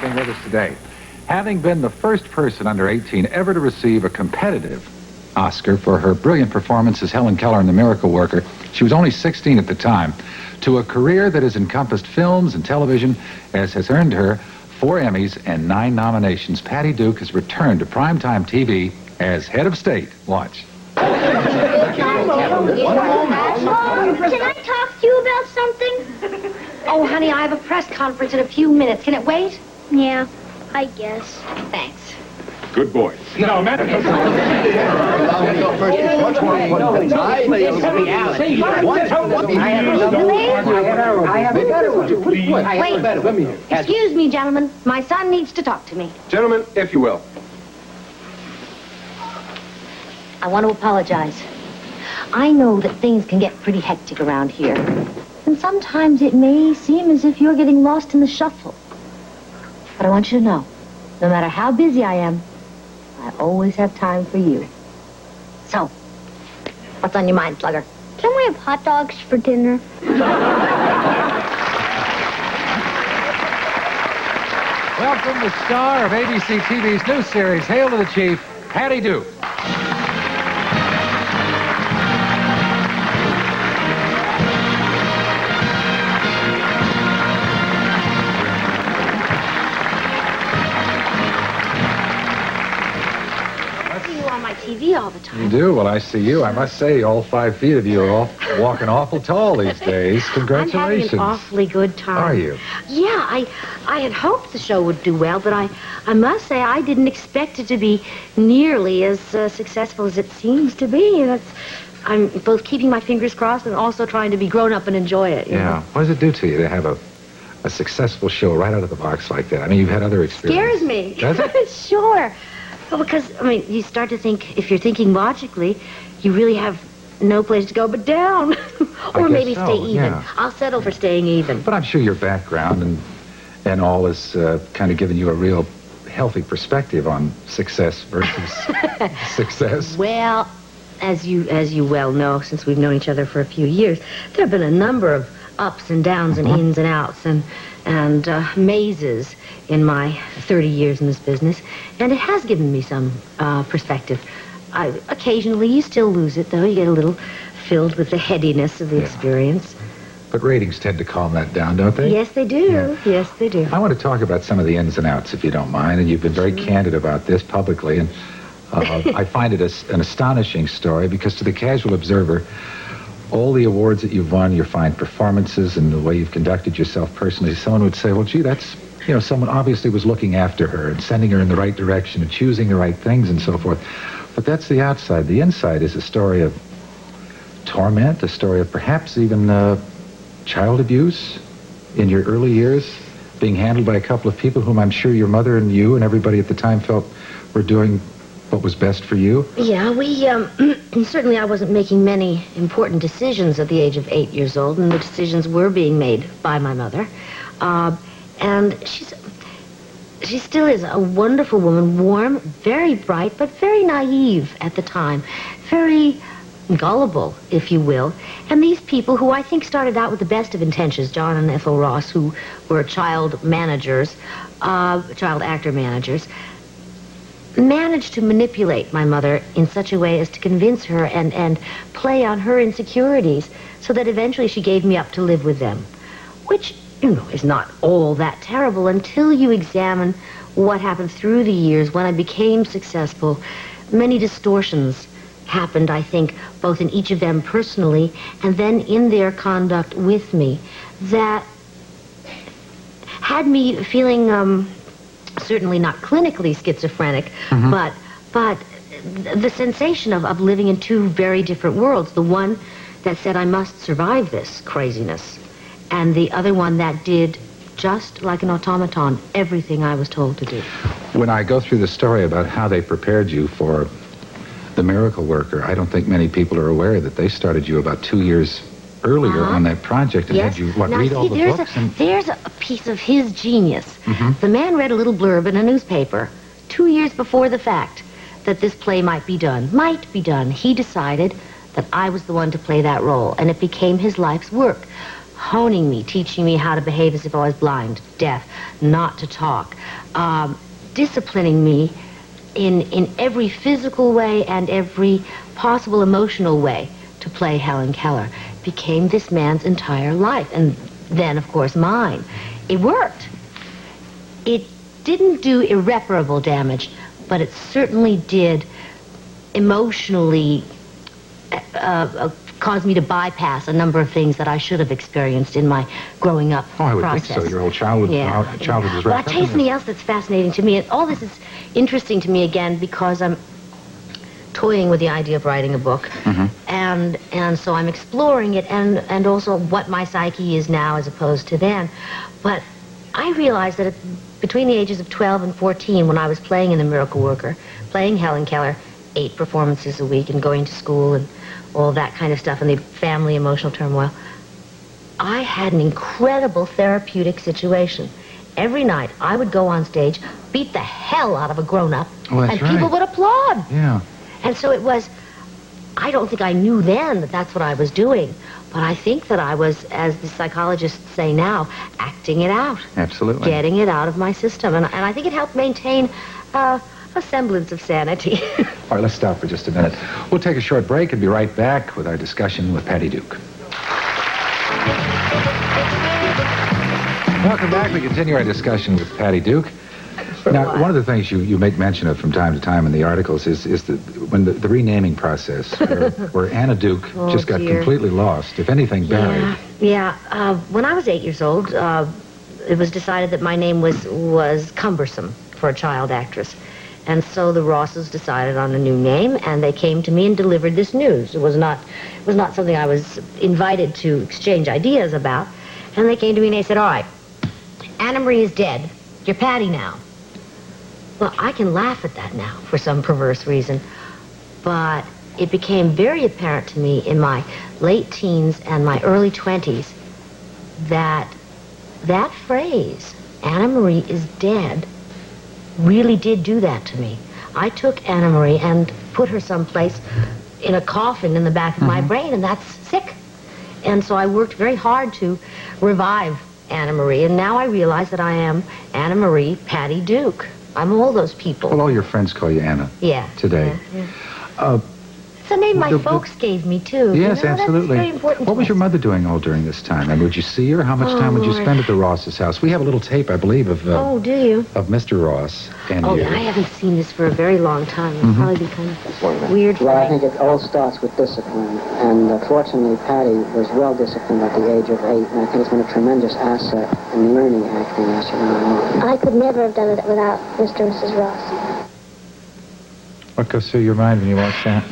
being with us today. Having been the first person under 18 ever to receive a competitive Oscar for her brilliant performance as Helen Keller in The Miracle Worker, she was only 16 at the time, to a career that has encompassed films and television, as has earned her 4 Emmys and 9 nominations. Patty Duke has returned to primetime TV as head of state. Watch. Can I talk to you about something? Oh, honey, I have a press conference in a few minutes. Can it wait? Yeah, I guess. Thanks. Good boy. No, man. Wait. Excuse me, gentlemen. My son needs to talk to me. Gentlemen, if you will. I want to apologize. I know that things can get pretty hectic around here. And sometimes it may seem as if you're getting lost in the shuffle. But I want you to know, no matter how busy I am, I always have time for you. So, what's on your mind, Slugger? Can we have hot dogs for dinner? Welcome the star of ABC TV's new series, Hail to the Chief, Patty Duke. TV all the time. You do? Well, I see you. I must say, all 5 feet of you are all walking awful tall these days. Congratulations. I'm having an awfully good time. Are you? Yeah, I had hoped the show would do well, but I must say I didn't expect it to be nearly as successful as it seems to be. I'm both keeping my fingers crossed and also trying to be grown up and enjoy it. Yeah. What does it do to you to have a successful show right out of the box like that? I mean, you've had other experiences. Scares me. Does it? Sure. Well, because, I mean, you start to think, if you're thinking logically, you really have no place to go but down. Or maybe so, stay even. Yeah. I'll settle for staying even. But I'm sure your background and all has kind of given you a real healthy perspective on success versus success. Well, as you well know, since we've known each other for a few years, there have been a number of ups and downs and ins and outs and mazes in my 30 years in this business, and it has given me some perspective. Occasionally, you still lose it, though. You get a little filled with the headiness of the experience. But ratings tend to calm that down, don't they? Yes, they do. Yeah. Yes, they do. I want to talk about some of the ins and outs, if you don't mind, and you've been very candid about this publicly, and I find it an astonishing story, because to the casual observer, all the awards that you've won, your fine performances, and the way you've conducted yourself personally, someone would say, well, gee, that's, someone obviously was looking after her and sending her in the right direction and choosing the right things and so forth. But that's the outside. The inside is a story of torment, a story of perhaps even child abuse in your early years, being handled by a couple of people whom I'm sure your mother and you and everybody at the time felt were doing what was best for you. Yeah, certainly I wasn't making many important decisions at the age of 8 years old, and the decisions were being made by my mother. And she still is a wonderful woman, warm, very bright, but very naive at the time. Very gullible, if you will. And these people, who I think started out with the best of intentions, John and Ethel Ross, who were child actor managers, managed to manipulate my mother in such a way as to convince her and play on her insecurities, so that eventually she gave me up to live with them, which, is not all that terrible until you examine what happened through the years when I became successful. Many distortions happened, I think, both in each of them personally and then in their conduct with me, that had me feeling certainly not clinically schizophrenic, but the sensation of living in 2 very different worlds. The one that said I must survive this craziness, and the other one that did, just like an automaton, everything I was told to do. When I go through the story about how they prepared you for The Miracle Worker, I don't think many people are aware that they started you about 2 years earlier on that project and had you, read all the books? There's a piece of his genius. The man read a little blurb in a newspaper 2 years before the fact that this play might be done. He decided that I was the one to play that role, and it became his life's work. honing me, teaching me how to behave as if I was blind, deaf, not to talk, disciplining me in every physical way and every possible emotional way to play Helen Keller, became this man's entire life. And then, of course, mine. It worked. It didn't do irreparable damage, but it certainly did emotionally caused me to bypass a number of things that I should have experienced in my growing up Oh, I would process. think so. Your whole childhood was Well, I'll wrapped tell you up in something this. else that's fascinating to me. And all this is interesting to me, again, because I'm toying with the idea of writing a book. And so I'm exploring it and also what my psyche is now as opposed to then. But I realized that between the ages of 12 and 14, when I was playing in The Miracle Worker, playing Helen Keller, 8 performances a week and going to school and all that kind of stuff and the family emotional turmoil, I had an incredible therapeutic situation. Every night I would go on stage, beat the hell out of a grown-up, Oh, that's and people right. would applaud. Yeah. And so it was, I don't think I knew then that that's what I was doing, but I think that I was, as the psychologists say now, acting it out. Absolutely. Getting it out of my system. And I think it helped maintain a semblance of sanity. All right, let's stop for just a minute. We'll take a short break and be right back with our discussion with Patty Duke. Welcome back. We continue our discussion with Patty Duke. Now, one of the things you make mention of from time to time in the articles is the renaming process, where Anna Duke Oh, just got dear. completely lost, if anything buried. Yeah. When I was 8 years old, it was decided that my name was cumbersome for a child actress. And so the Rosses decided on a new name, and they came to me and delivered this news. It was not something I was invited to exchange ideas about. And they came to me and they said, all right, Anna Marie is dead. You're Patty now. Well, I can laugh at that now for some perverse reason. But it became very apparent to me in my late teens and my early 20s that that phrase, Anna Marie is dead, really did do that to me. I took Anna Marie and put her someplace in a coffin in the back of my brain, and that's sick. And so I worked very hard to revive Anna Marie, and now I realize that I am Anna Marie Patty Duke. I'm all those people. Well, all your friends call you Anna today. Yeah. It's a name my the- folks gave me, too. Yes, You know, absolutely. That's very important What to was your us. mother doing all during this time? And would you see her? How much time would you Lord. spend at the Ross's house? We have a little tape, I believe, of Oh, do you? Mr. Ross and Oh, you. I haven't seen this for a very long time. It'll probably be kind of weird for Well, I me. think it all starts with discipline. And fortunately, Patty was well disciplined at the age of 8, and I think it's been a tremendous asset in learning acting as she went along. I could never have done it without Mr. and Mrs. Ross. What goes through your mind when you watch that?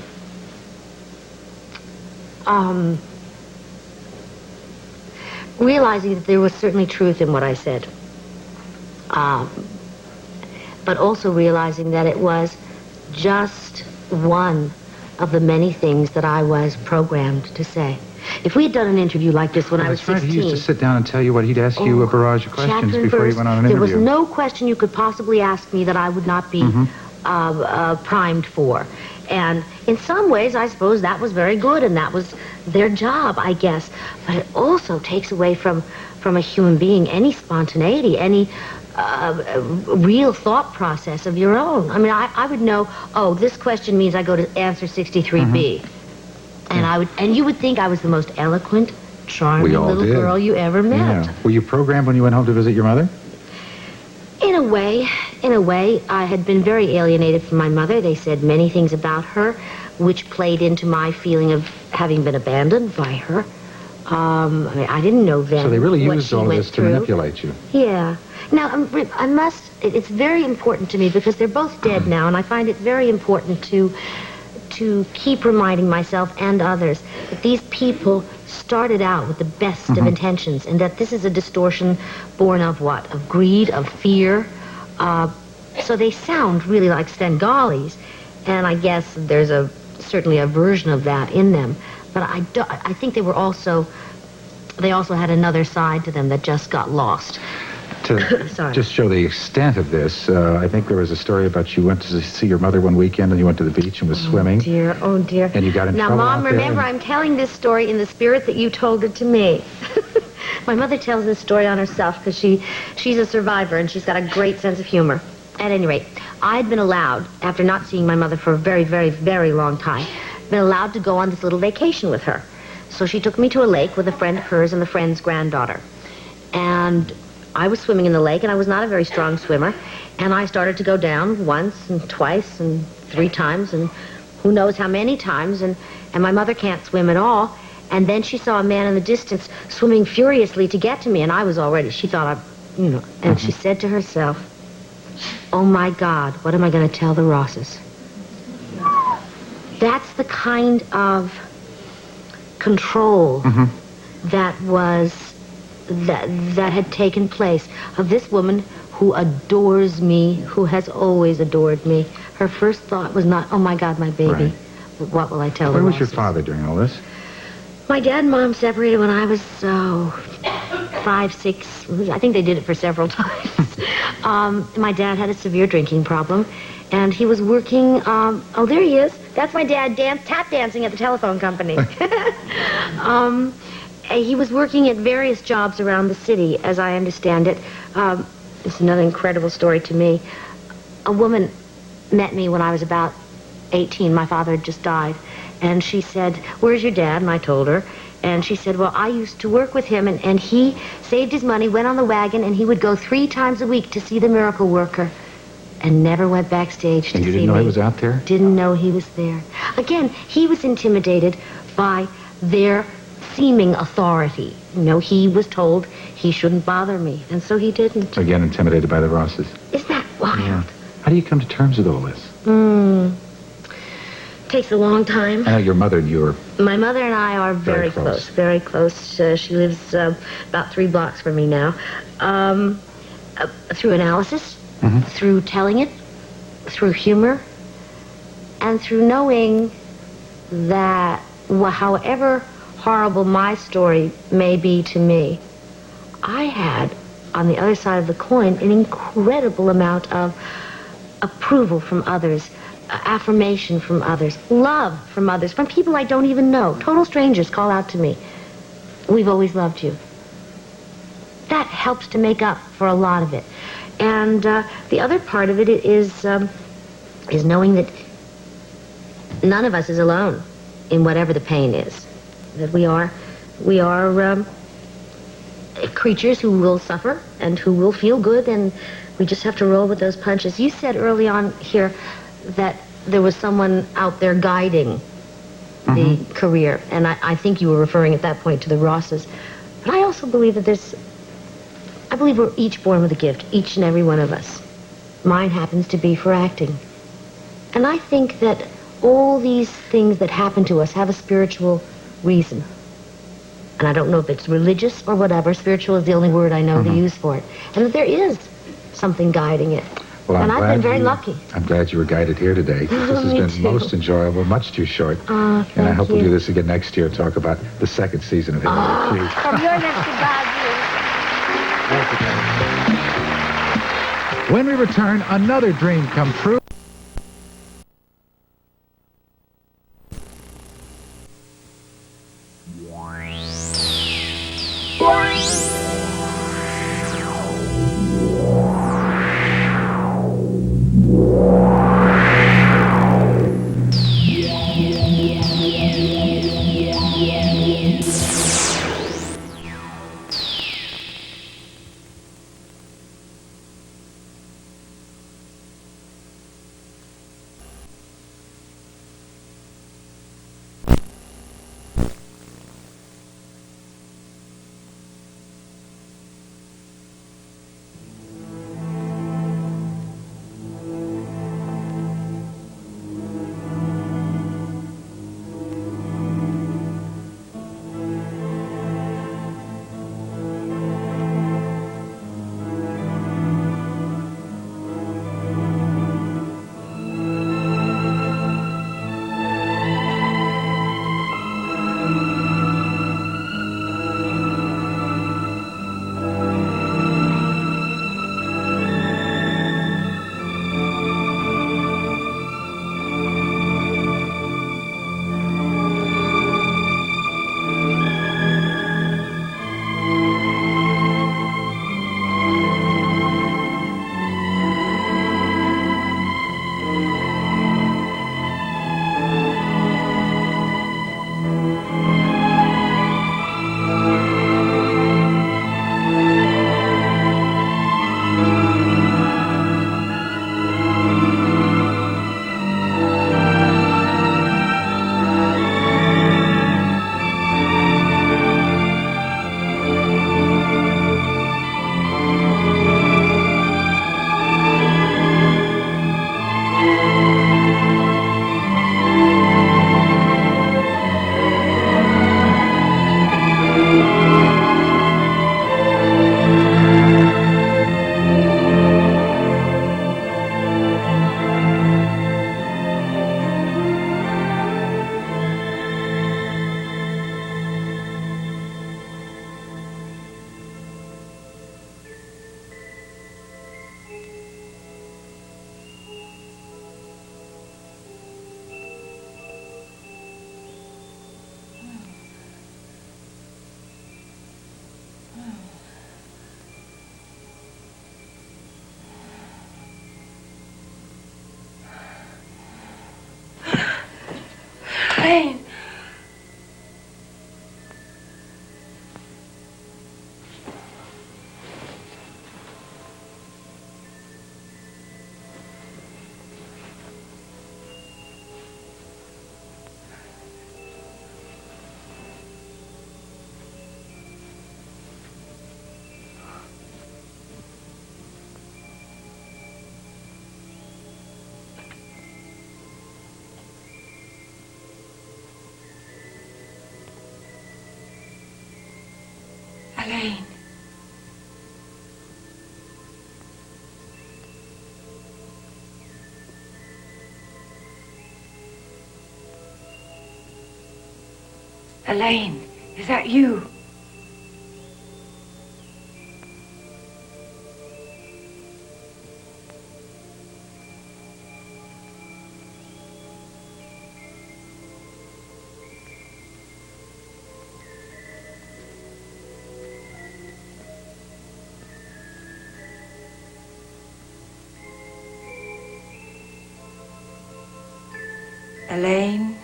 Realizing that there was certainly truth in what I said. But also realizing that it was just one of the many things that I was programmed to say. If we had done an interview like this when I was That's right. 16... He used to sit down and tell you what he'd ask you a barrage of questions chapter and before verse, you went on an there interview. was no question you could possibly ask me that I would not be primed for. And in some ways, I suppose that was very good, and that was their job, I guess. But it also takes away from a human being any spontaneity, any real thought process of your own. I mean, I would know, oh, this question means I go to answer 63B. And you would think I was the most eloquent, charming We all little did. girl you ever met. Yeah. Were you programmed when you went home to visit your mother? In a way, I had been very alienated from my mother. They said many things about her, which played into my feeling of having been abandoned by her. I mean, I didn't know then. So they really what used she all of went this to through. manipulate you. Yeah. Now, it's very important to me because they're both dead now, and I find it very important to keep reminding myself and others that these people started out with the best of intentions, and that this is a distortion born of what? Of greed, of fear. So they sound really like Stengali's, and I guess there's certainly a version of that in them. But I think they also had another side to them that just got lost. To Sorry. just show the extent of this, I think there was a story about you went to see your mother one weekend and you went to the beach and was swimming. Oh dear. And you got in now, trouble Mom, out there remember, and- I'm telling this story in the spirit that you told it to me. My mother tells this story on herself because she's a survivor and she's got a great sense of humor. At any rate, I'd been allowed, after not seeing my mother for a very, very, very long time, been allowed to go on this little vacation with her. So she took me to a lake with a friend of hers and the friend's granddaughter. And I was swimming in the lake, and I was not a very strong swimmer. And I started to go down once and twice and 3 times and who knows how many times. And my mother can't swim at all. And then she saw a man in the distance swimming furiously to get to me. And I was already, she thought and she said to herself, "Oh, my God, what am I going to tell the Rosses?" That's the kind of control that had taken place of this woman who adores me, who has always adored me. Her first thought was not, "Oh, my God, my baby." Right. But what will I tell Where the was your Rosses? father during all this? My dad and Mom separated when I was, 5, 6. I think they did it for several times. My dad had a severe drinking problem, and he was working, oh, there he is. That's my dad tap dancing at the telephone company. He was working at various jobs around the city, as I understand it. It's another incredible story to me. A woman met me when I was about 18. My father had just died. And she said, "Where's your dad?" And I told her. And she said, "Well, I used to work with him, and he saved his money, went on the wagon, and he would go 3 times a week to see the miracle worker and never went backstage to see me." And you didn't know he was out there? Didn't know he was there. Again, he was intimidated by their seeming authority. He was told he shouldn't bother me, and so he didn't. Again, intimidated by the Rosses. Isn't that wild? Yeah. How do you come to terms with all this? Takes a long time. I know your mother and you are... My mother and I are very close, very close. She lives about 3 blocks from me now. Through analysis, through telling it, through humor, and through knowing that however horrible my story may be to me, I had, on the other side of the coin, an incredible amount of approval from others, affirmation from others, love from others, from people I don't even know. Total strangers call out to me, "We've always loved you." That helps to make up for a lot of it. And the other part of it is knowing that none of us is alone in whatever the pain is. That we are creatures who will suffer and who will feel good, and we just have to roll with those punches. You said early on here that there was someone out there guiding the career, and I think you were referring at that point to the Rosses. But I also believe that I believe we're each born with a gift, each and every one of us. Mine happens to be for acting. And I think that all these things that happen to us have a spiritual reason. And I don't know if it's religious or whatever. Spiritual is the only word I know to use for it. And that there is something guiding it. Well, and I've been very lucky. I'm glad you were guided here today. This has Me been too. most enjoyable, much too short. And I hope we'll do this again next year and talk about the 2nd season of Hit Another Key. From your lips to God's ears. When we return, another dream come true. Elaine. Elaine, is that you? Elaine?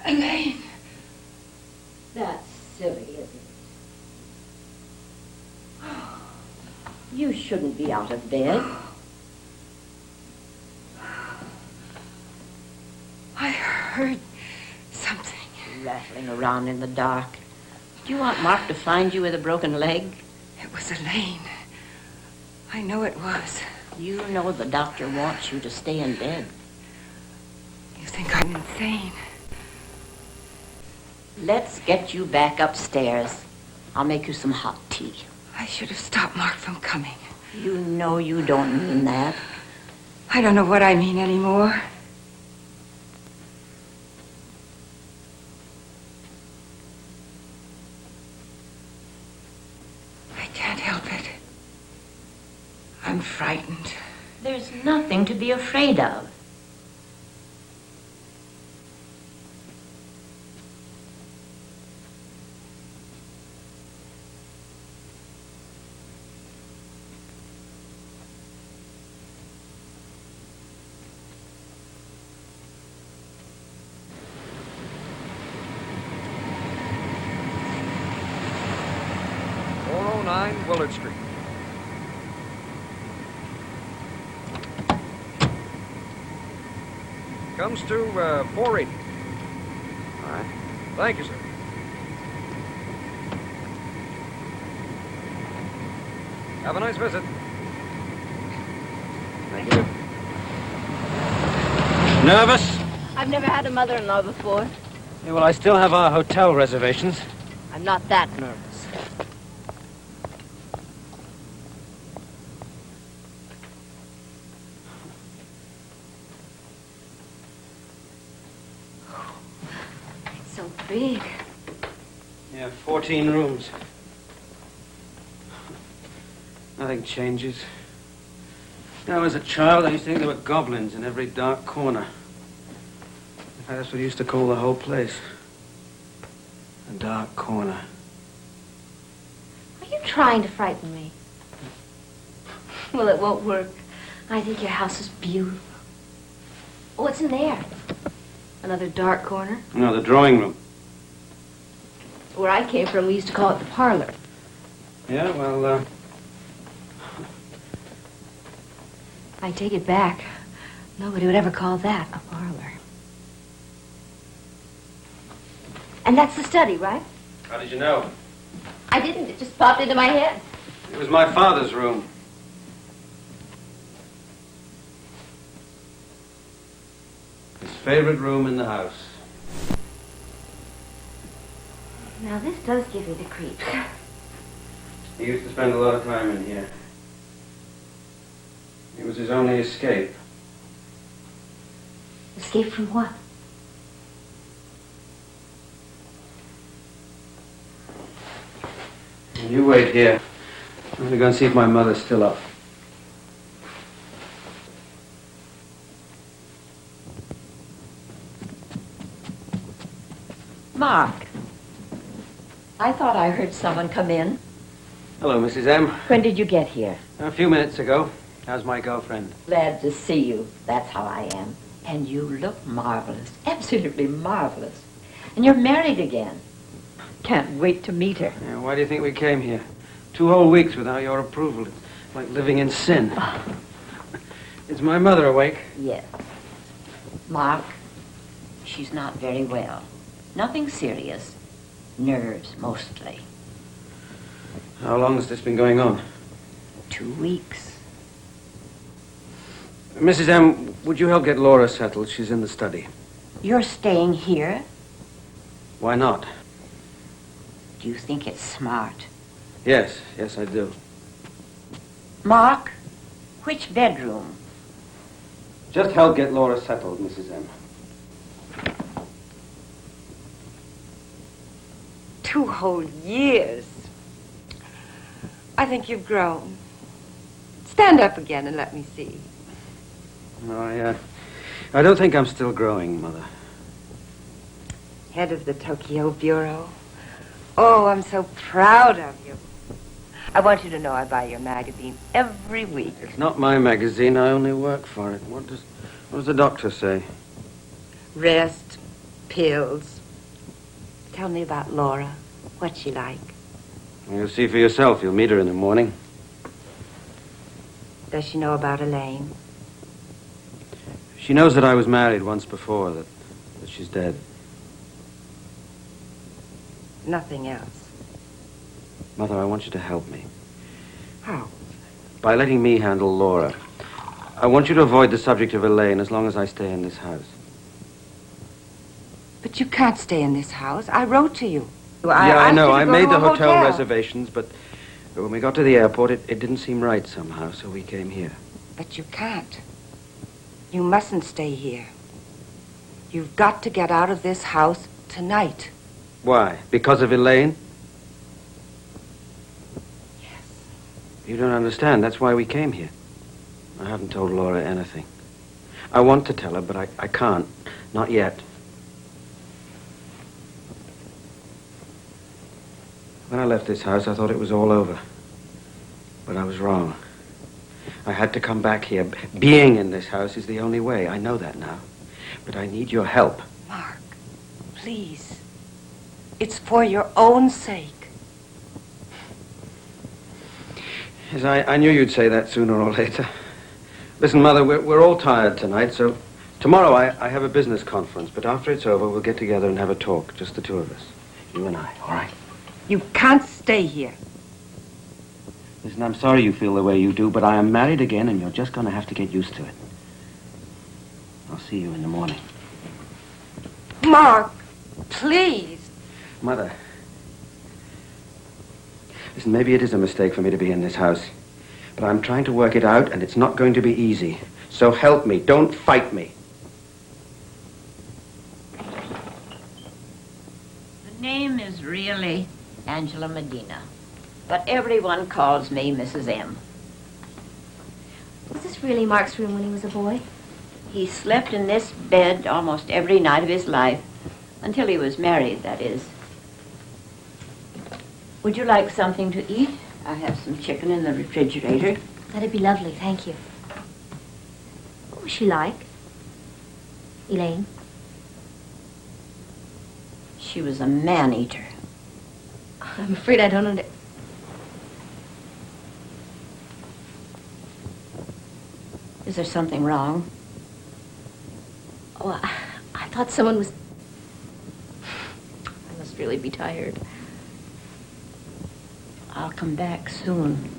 Elaine! That's silly, isn't it? You shouldn't be out of bed. I heard something. Rattling around in the dark. Do you want Mark to find you with a broken leg? It was Elaine. I know it was. You know the doctor wants you to stay in bed. You think I'm insane? Let's get you back upstairs. I'll make you some hot tea. I should have stopped Mark from coming. You know you don't mean that. I don't know what I mean anymore. I can't help it. I'm frightened. There's nothing to be afraid of. Willard Street. Comes to 480. All right. Thank you, sir. Have a nice visit. Thank you. Nervous? I've never had a mother-in-law before. Yeah, well, I still have our hotel reservations. I'm not that nervous. It's so big. Yeah, 14 rooms. Nothing changes. You know, as a child, I used to think there were goblins in every dark corner. In fact, that's what I used to call the whole place. A dark corner. Are you trying to frighten me? Well, it won't work. I think your house is beautiful. Oh, what's in there? Another dark corner? No, the drawing room. Where I came from, we used to call it the parlor. Yeah, well, I take it back. Nobody would ever call that a parlor. And that's the study, right? how did you know? I didn't. It just popped into my head. It was my father's room. His favorite room in the house. Now, this does give me the creeps. He used to spend a lot of time in here. It was his only escape. Escape from what? You wait here. I'm going to go and see if my mother's still up. Mark, I thought I heard someone come in. Hello, Mrs. M. When did you get here? A few minutes ago. How's my girlfriend? Glad to see you. That's how I am. And you look marvelous. Absolutely marvelous. And you're married again. Can't wait to meet her. Yeah, why do you think we came here? 2 whole weeks without your approval. It's like living in sin. Is my mother awake? Yes. Mark, she's not very well. Nothing serious. Nerves, mostly. How long has this been going on? 2 weeks. Mrs. M, would you help get Laura settled? She's in the study. You're staying here? Why not? Do you think it's smart? Yes, I do. Mark, which bedroom? Just help get Laura settled, Mrs. M. 2 whole years. I think you've grown. Stand up again and let me see. No, I don't think I'm still growing, Mother. Head of the Tokyo Bureau. Oh, I'm so proud of you. I want you to know I buy your magazine every week. It's not my magazine. I only work for it. What does the doctor say? Rest, pills. Tell me about Laura. What's she like? You'll see for yourself. You'll meet her in the morning. Does she know about Elaine? She knows that I was married once before, that she's dead. Nothing else. Mother, I want you to help me. How? By letting me handle Laura. I want you to avoid the subject of Elaine as long as I stay in this house. But you can't stay in this house. I wrote to you. I know. I made the to a hotel reservations, but when we got to the airport, it didn't seem right somehow, so we came here. But you can't. You mustn't stay here. You've got to get out of this house tonight. Why? Because of Elaine? Yes. You don't understand. That's why we came here. I haven't told Laura anything. I want to tell her, but I can't. Not yet. When I left this house, I thought it was all over. But I was wrong. I had to come back here. Being in this house is the only way. I know that now. But I need your help. Mark, please. It's for your own sake. Yes, I knew you'd say that sooner or later. Listen, Mother, we're all tired tonight, so tomorrow I have a business conference, but after it's over, we'll get together and have a talk, just the 2 of us. You and I, all right? You can't stay here. Listen, I'm sorry you feel the way you do, but I am married again, and you're just going to have to get used to it. I'll see you in the morning. Mark, please. Mother. Listen, maybe it is a mistake for me to be in this house, but I'm trying to work it out, and it's not going to be easy. So help me. Don't fight me. The name is really Angela Medina, but everyone calls me Mrs. M. Was this really Mark's room when he was a boy? He slept in this bed almost every night of his life, until he was married, that is. Would you like something to eat? I have some chicken in the refrigerator. That'd be lovely, thank you. What was she like? Elaine? She was a man-eater. I'm afraid I don't Is there something wrong? Oh, I thought someone was... I must really be tired. I'll come back soon.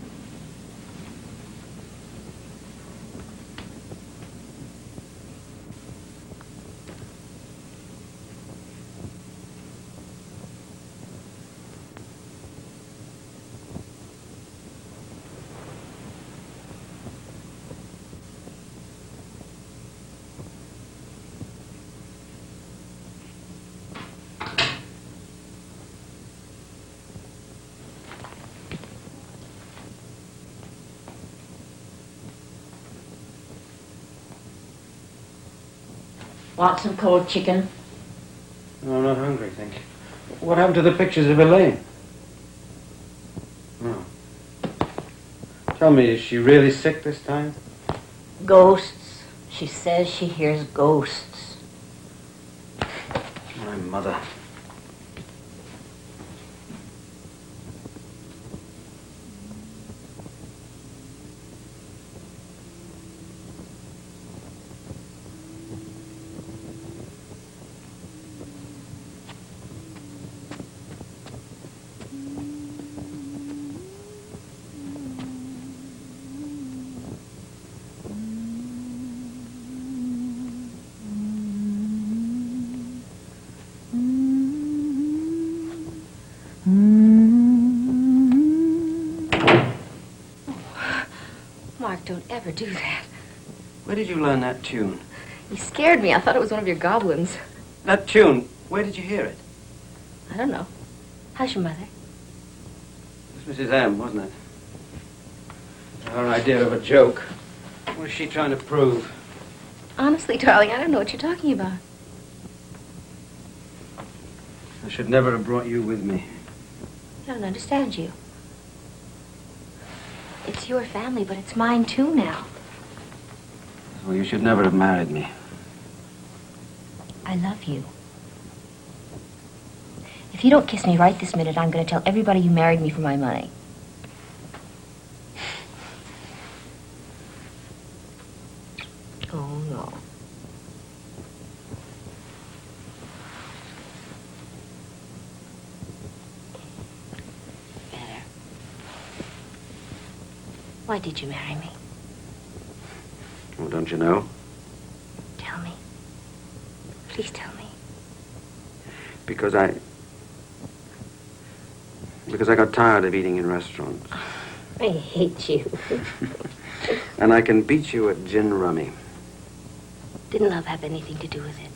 Want some cold chicken? No, I'm not hungry, thank you. What happened to the pictures of Elaine? Oh. Tell me, is she really sick this time? Ghosts. She says she hears ghosts. My mother. Mark, don't ever do that. Where did you learn that tune? You scared me. I thought it was one of your goblins. That tune, where did you hear it? I don't know. How's your mother? It was Mrs. M, wasn't it? Her idea of a joke. What was she trying to prove? Honestly, darling, I don't know what you're talking about. I should never have brought you with me. I don't understand you. It's your family, but it's mine too now. Well, you should never have married me. I love you. If you don't kiss me right this minute, I'm going to tell everybody you married me for my money. Oh, no. Better. Why did you marry me? Well, don't you know? Tell me. Please tell me. Because I got tired of eating in restaurants. I hate you. And I can beat you at gin rummy. Didn't love have anything to do with it?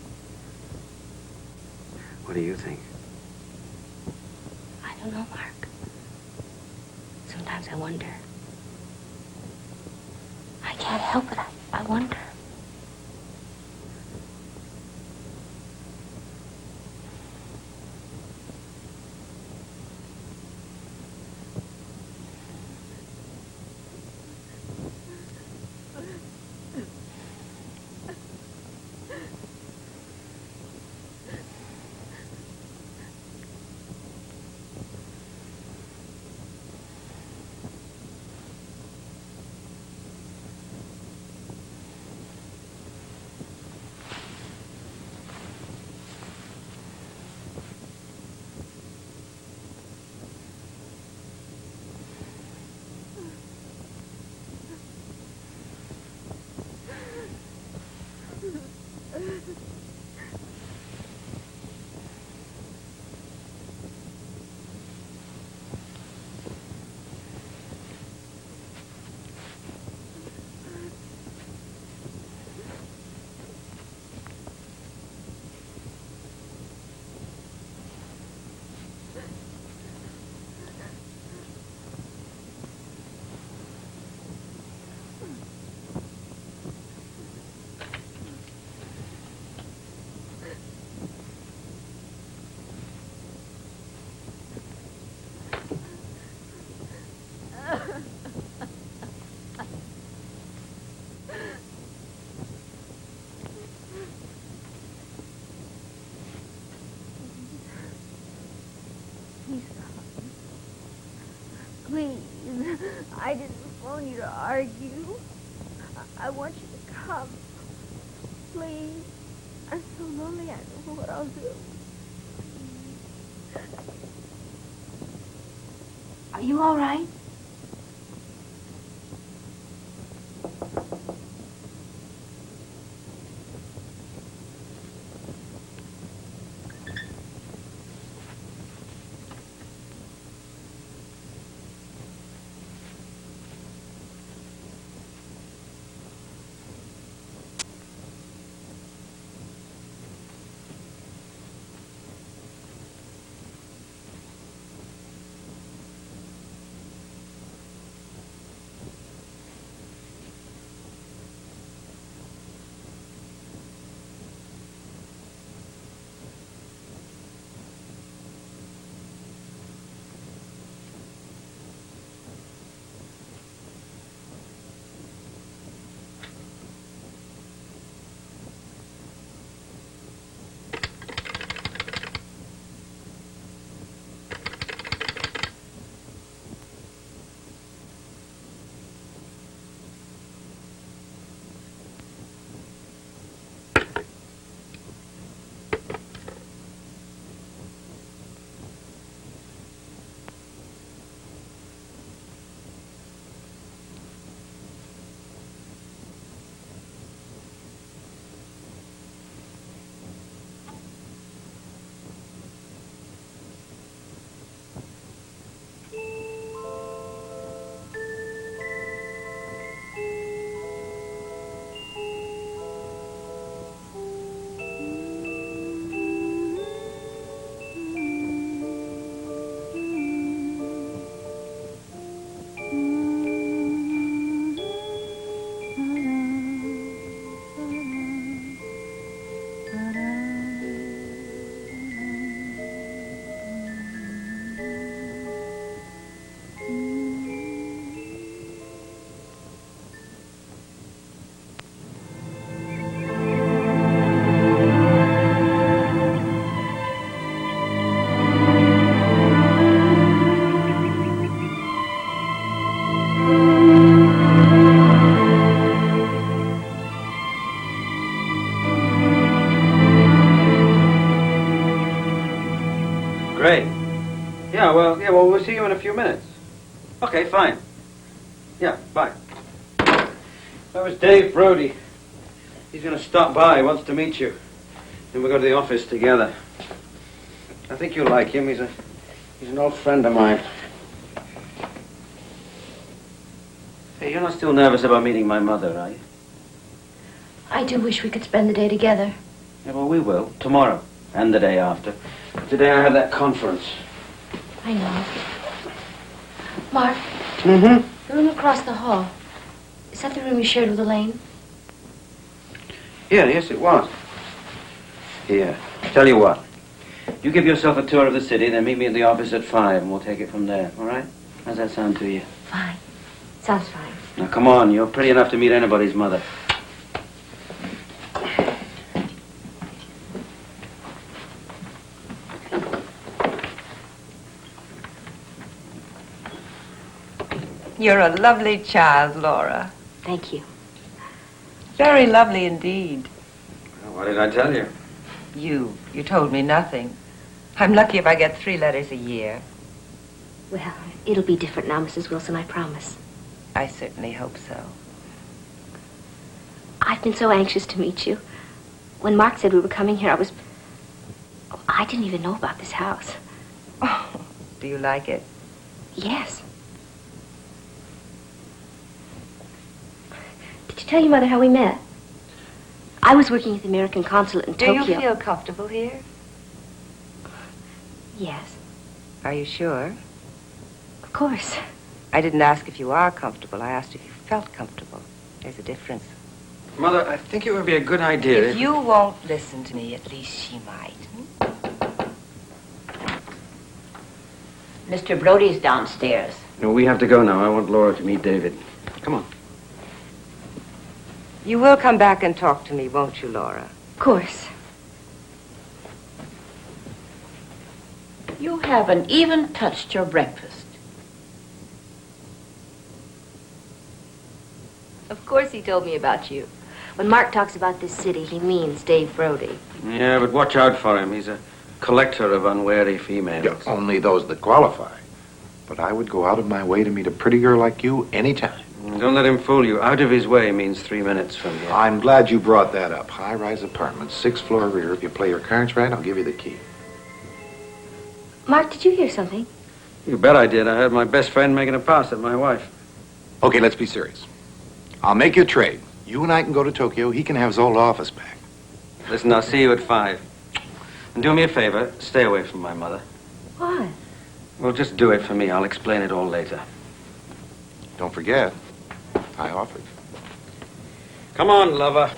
What do you think? I don't know, Mark. Sometimes I wonder. I can't help it. I wonder. Please, I didn't phone you to argue. I want you to come. Please. I'm so lonely, I don't know what I'll do. Are you all right? minutes. Okay, fine. Yeah, bye. That was Dave Brody. He's going to stop by. He wants to meet you. Then we'll go to the office together. I think you'll like him. He's an old friend of mine. Hey, you're not still nervous about meeting my mother, are you? I do wish we could spend the day together. Yeah, well, we will. Tomorrow. And the day after. Today I have that conference. I know. Mark, Mm-hmm. the room across the hall. Is that the room you shared with Elaine? Yeah, yes, it was. Here. Tell you what. You give yourself a tour of the city, then meet me at the office at 5, and we'll take it from there, all right? How's that sound to you? Fine. Sounds fine. Now, come on. You're pretty enough to meet anybody's mother. You're a lovely child, Laura. Thank you. Very lovely indeed. Well, what did I tell you? You told me nothing. I'm lucky if I get 3 letters a year. Well, it'll be different now, Mrs. Wilson, I promise. I certainly hope so. I've been so anxious to meet you. When Mark said we were coming here, I didn't even know about this house. Oh, do you like it? Yes. Did you tell your mother how we met? I was working at the American consulate in Tokyo. Do you feel comfortable here? Yes, Are you sure? of course. I didn't ask if you are comfortable. I asked if you felt comfortable. There's a difference. Mother, I think it would be a good idea If you won't listen to me, at least she might. Mr. Brody's downstairs. No, we have to go now. I want Laura to meet David. Come on. You will come back and talk to me, won't you, Laura? Of course. You haven't even touched your breakfast. Of course he told me about you. When Mark talks about this city, he means Dave Brody. Yeah, but watch out for him. He's a collector of unwary females. Yeah, only those that qualify. But I would go out of my way to meet a pretty girl like you anytime. Don't let him fool you. Out of his way means 3 minutes from here. I'm glad you brought that up. High-rise apartment, 6th floor rear. If you play your cards right, I'll give you the key. Mark, did you hear something? You bet I did. I heard my best friend making a pass at my wife. Okay, let's be serious. I'll make you a trade. You and I can go to Tokyo. He can have his old office back. Listen, I'll see you at 5. And do me a favor. Stay away from my mother. Why? Well, just do it for me. I'll explain it all later. Don't forget, I offered. Come on, lover.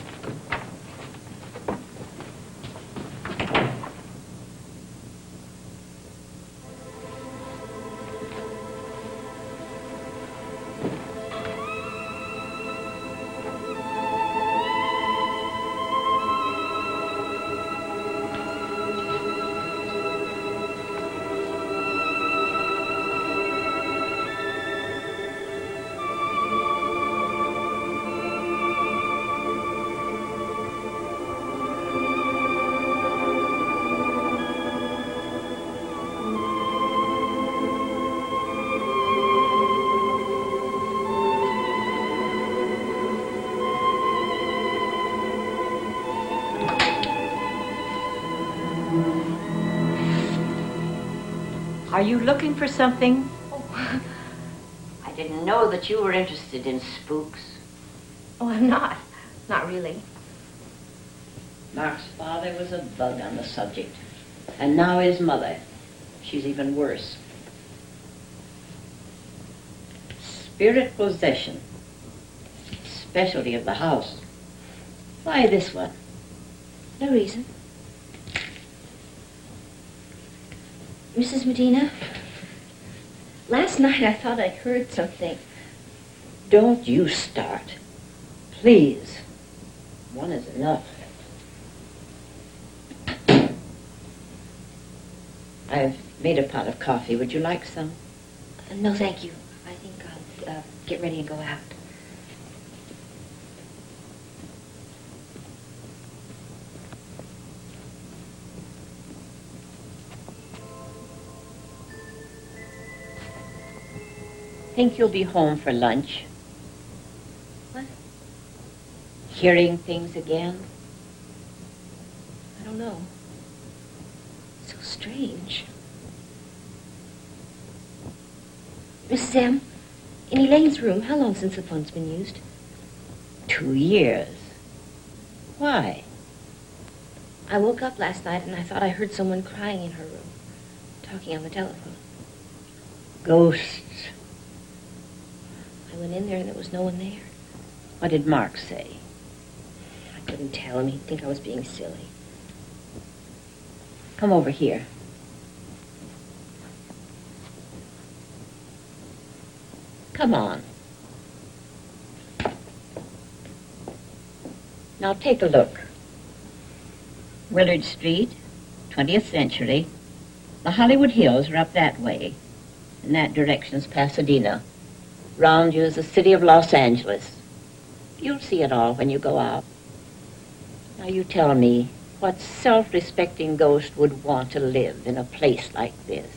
Are you looking for something? I didn't know that you were interested in spooks. Oh, I'm not. Not really. Mark's father was a bug on the subject. And now his mother. She's even worse. Spirit possession. Specialty of the house. Why this one? No reason. Mrs. Medina, last night I thought I heard something. Don't you start. Please. One is enough. I've made a pot of coffee. Would you like some? No, thank you. I think I'll get ready and go out. think you'll be home for lunch? What? Hearing things again? I don't know. So strange. Mrs. M., in Elaine's room, how long since the phone's been used? 2 years. Why? I woke up last night and I thought I heard someone crying in her room, talking on the telephone. Ghosts. I went in there and there was no one there. What did Mark say? I couldn't tell him. He'd think I was being silly. Come over here. Come on. Now take a look. Willard Street, 20th century. The Hollywood Hills are up that way. In that direction's Pasadena. Round you is the city of Los Angeles. You'll see it all when you go out. Now you tell me, what self-respecting ghost would want to live in a place like this?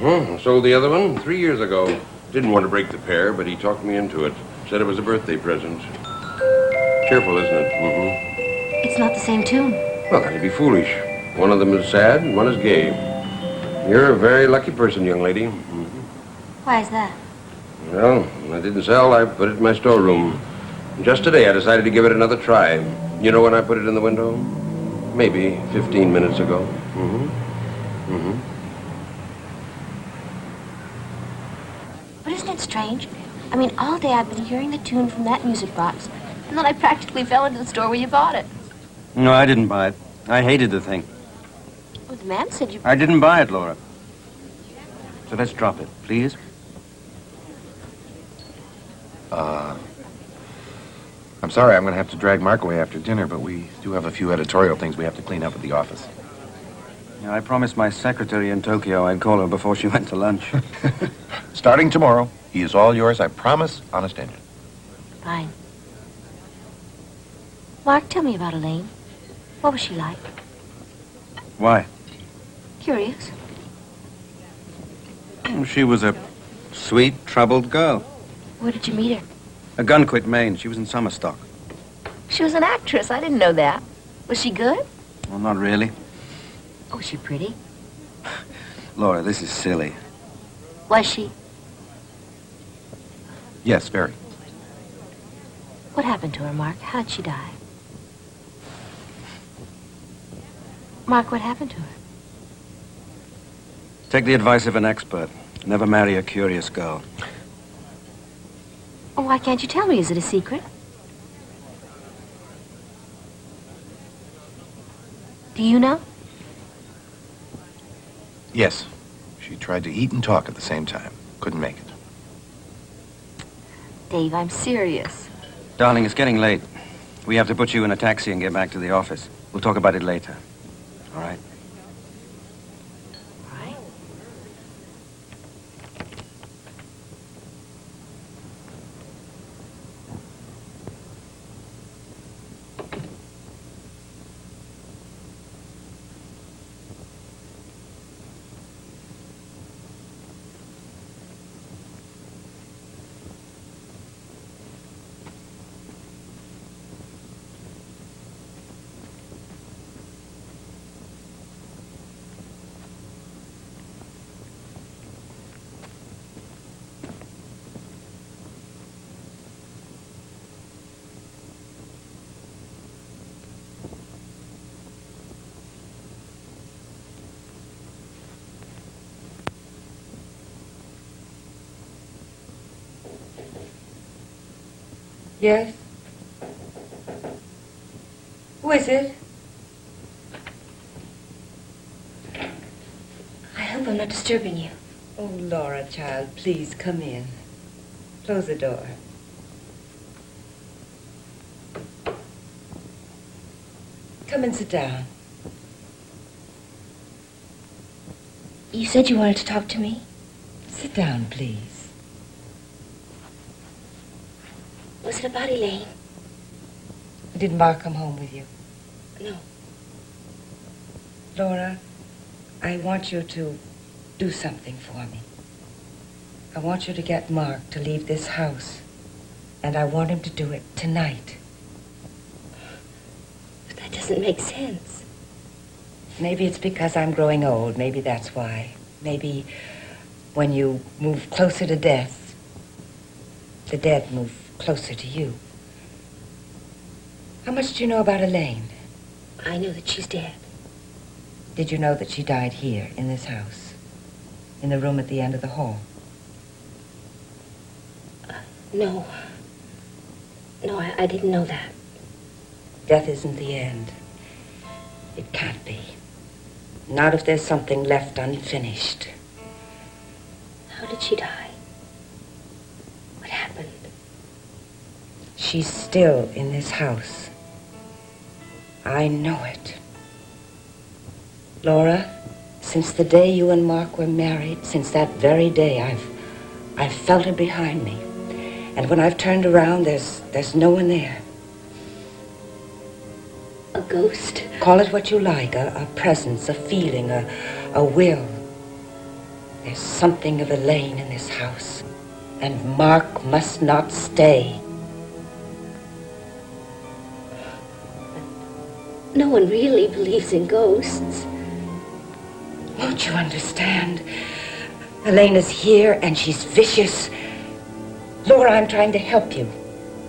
I sold the other one 3 years ago. Didn't want to break the pair, but he talked me into it. Said it was a birthday present. Cheerful, isn't it? Mm-hmm. It's not the same tune. Well, that'd be foolish. One of them is sad and one is gay. You're a very lucky person, young lady. Mm-hmm. Why is that? Well, I didn't sell. I put it in my storeroom. Just today, I decided to give it another try. You know when I put it in the window? Maybe 15 minutes ago. Mm-hmm. Mm-hmm. But isn't it strange? I mean, all day I've been hearing the tune from that music box, and then I practically fell into the store where you bought it. No, I didn't buy it. I hated the thing. Well, the man said you... I didn't buy it, Laura. So let's drop it, please. I'm sorry, I'm going to have to drag Mark away after dinner, but we do have a few editorial things we have to clean up at the office. Yeah, I promised my secretary in Tokyo I'd call her before she went to lunch. Starting tomorrow, he is all yours, I promise, honest engine. Fine. Mark, tell me about Elaine. What was she like? Why? Curious. She was a sweet, troubled girl. Where did you meet her? A gun quit Maine. She was in summer stock. She was an actress. I didn't know that. Was she good? Well, not really. Oh, was she pretty? Laura, this is silly. Was she? Yes, very. What happened to her, Mark? How did she die? Mark, what happened to her? Take the advice of an expert. Never marry a curious girl. Oh, why can't you tell me? Is it a secret? Do you know? Yes. She tried to eat and talk at the same time. Couldn't make it. Dave, I'm serious. Darling, it's getting late. We have to put you in a taxi and get back to the office. We'll talk about it later. All right? All right. Yes? Who is it? I hope I'm not disturbing you. Oh, Laura, child, please come in. Close the door. Come and sit down. You said you wanted to talk to me? Sit down, please. Was it about Elaine? Did Mark come home with you? No. Laura, I want you to do something for me. I want you to get Mark to leave this house. And I want him to do it tonight. But that doesn't make sense. Maybe it's because I'm growing old. Maybe that's why. Maybe when you move closer to death, the dead move closer to you. How much do you know about Elaine? I know that she's dead. Did you know that she died here, in this house? In the room at the end of the hall? No. No, I didn't know that. Death isn't the end. It can't be. Not if there's something left unfinished. How did she die? What happened? She's still in this house. I know it. Laura, since the day you and Mark were married, since that very day, I've felt her behind me. And when I've turned around, there's no one there. A ghost? Call it what you like, a presence, a feeling, a will. There's something of Elaine in this house, and Mark must not stay. No one really believes in ghosts. Won't you understand? Elaine is here, and she's vicious. Laura, I'm trying to help you.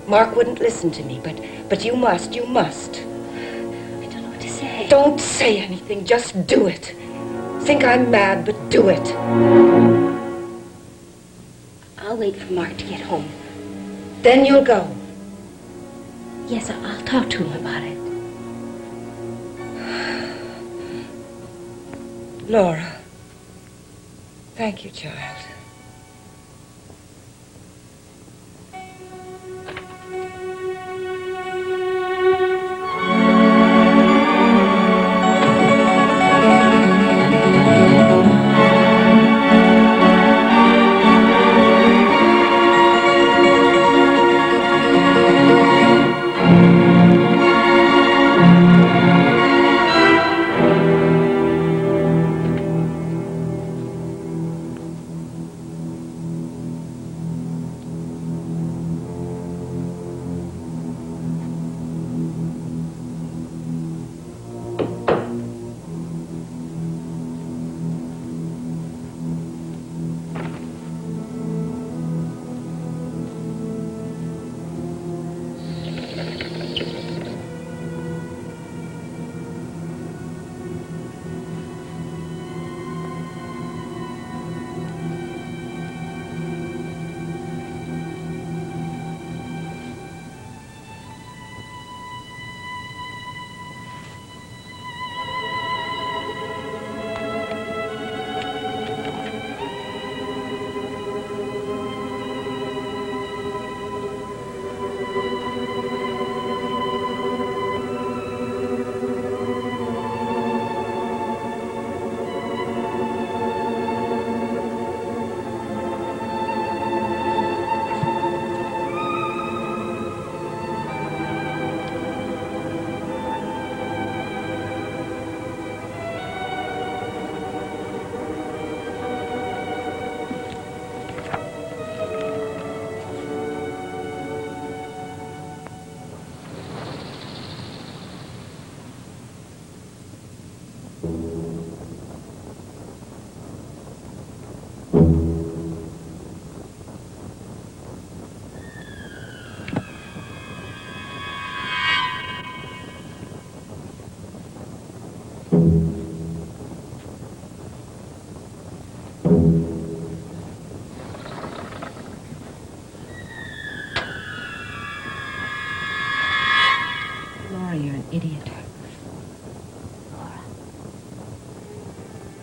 Mark wouldn't listen to me, but you must. I don't know what to say. Don't say anything, just do it. Think I'm mad, but do it. I'll wait for Mark to get home. Then you'll go. Yes, I'll talk to him about it. Laura, thank you, child.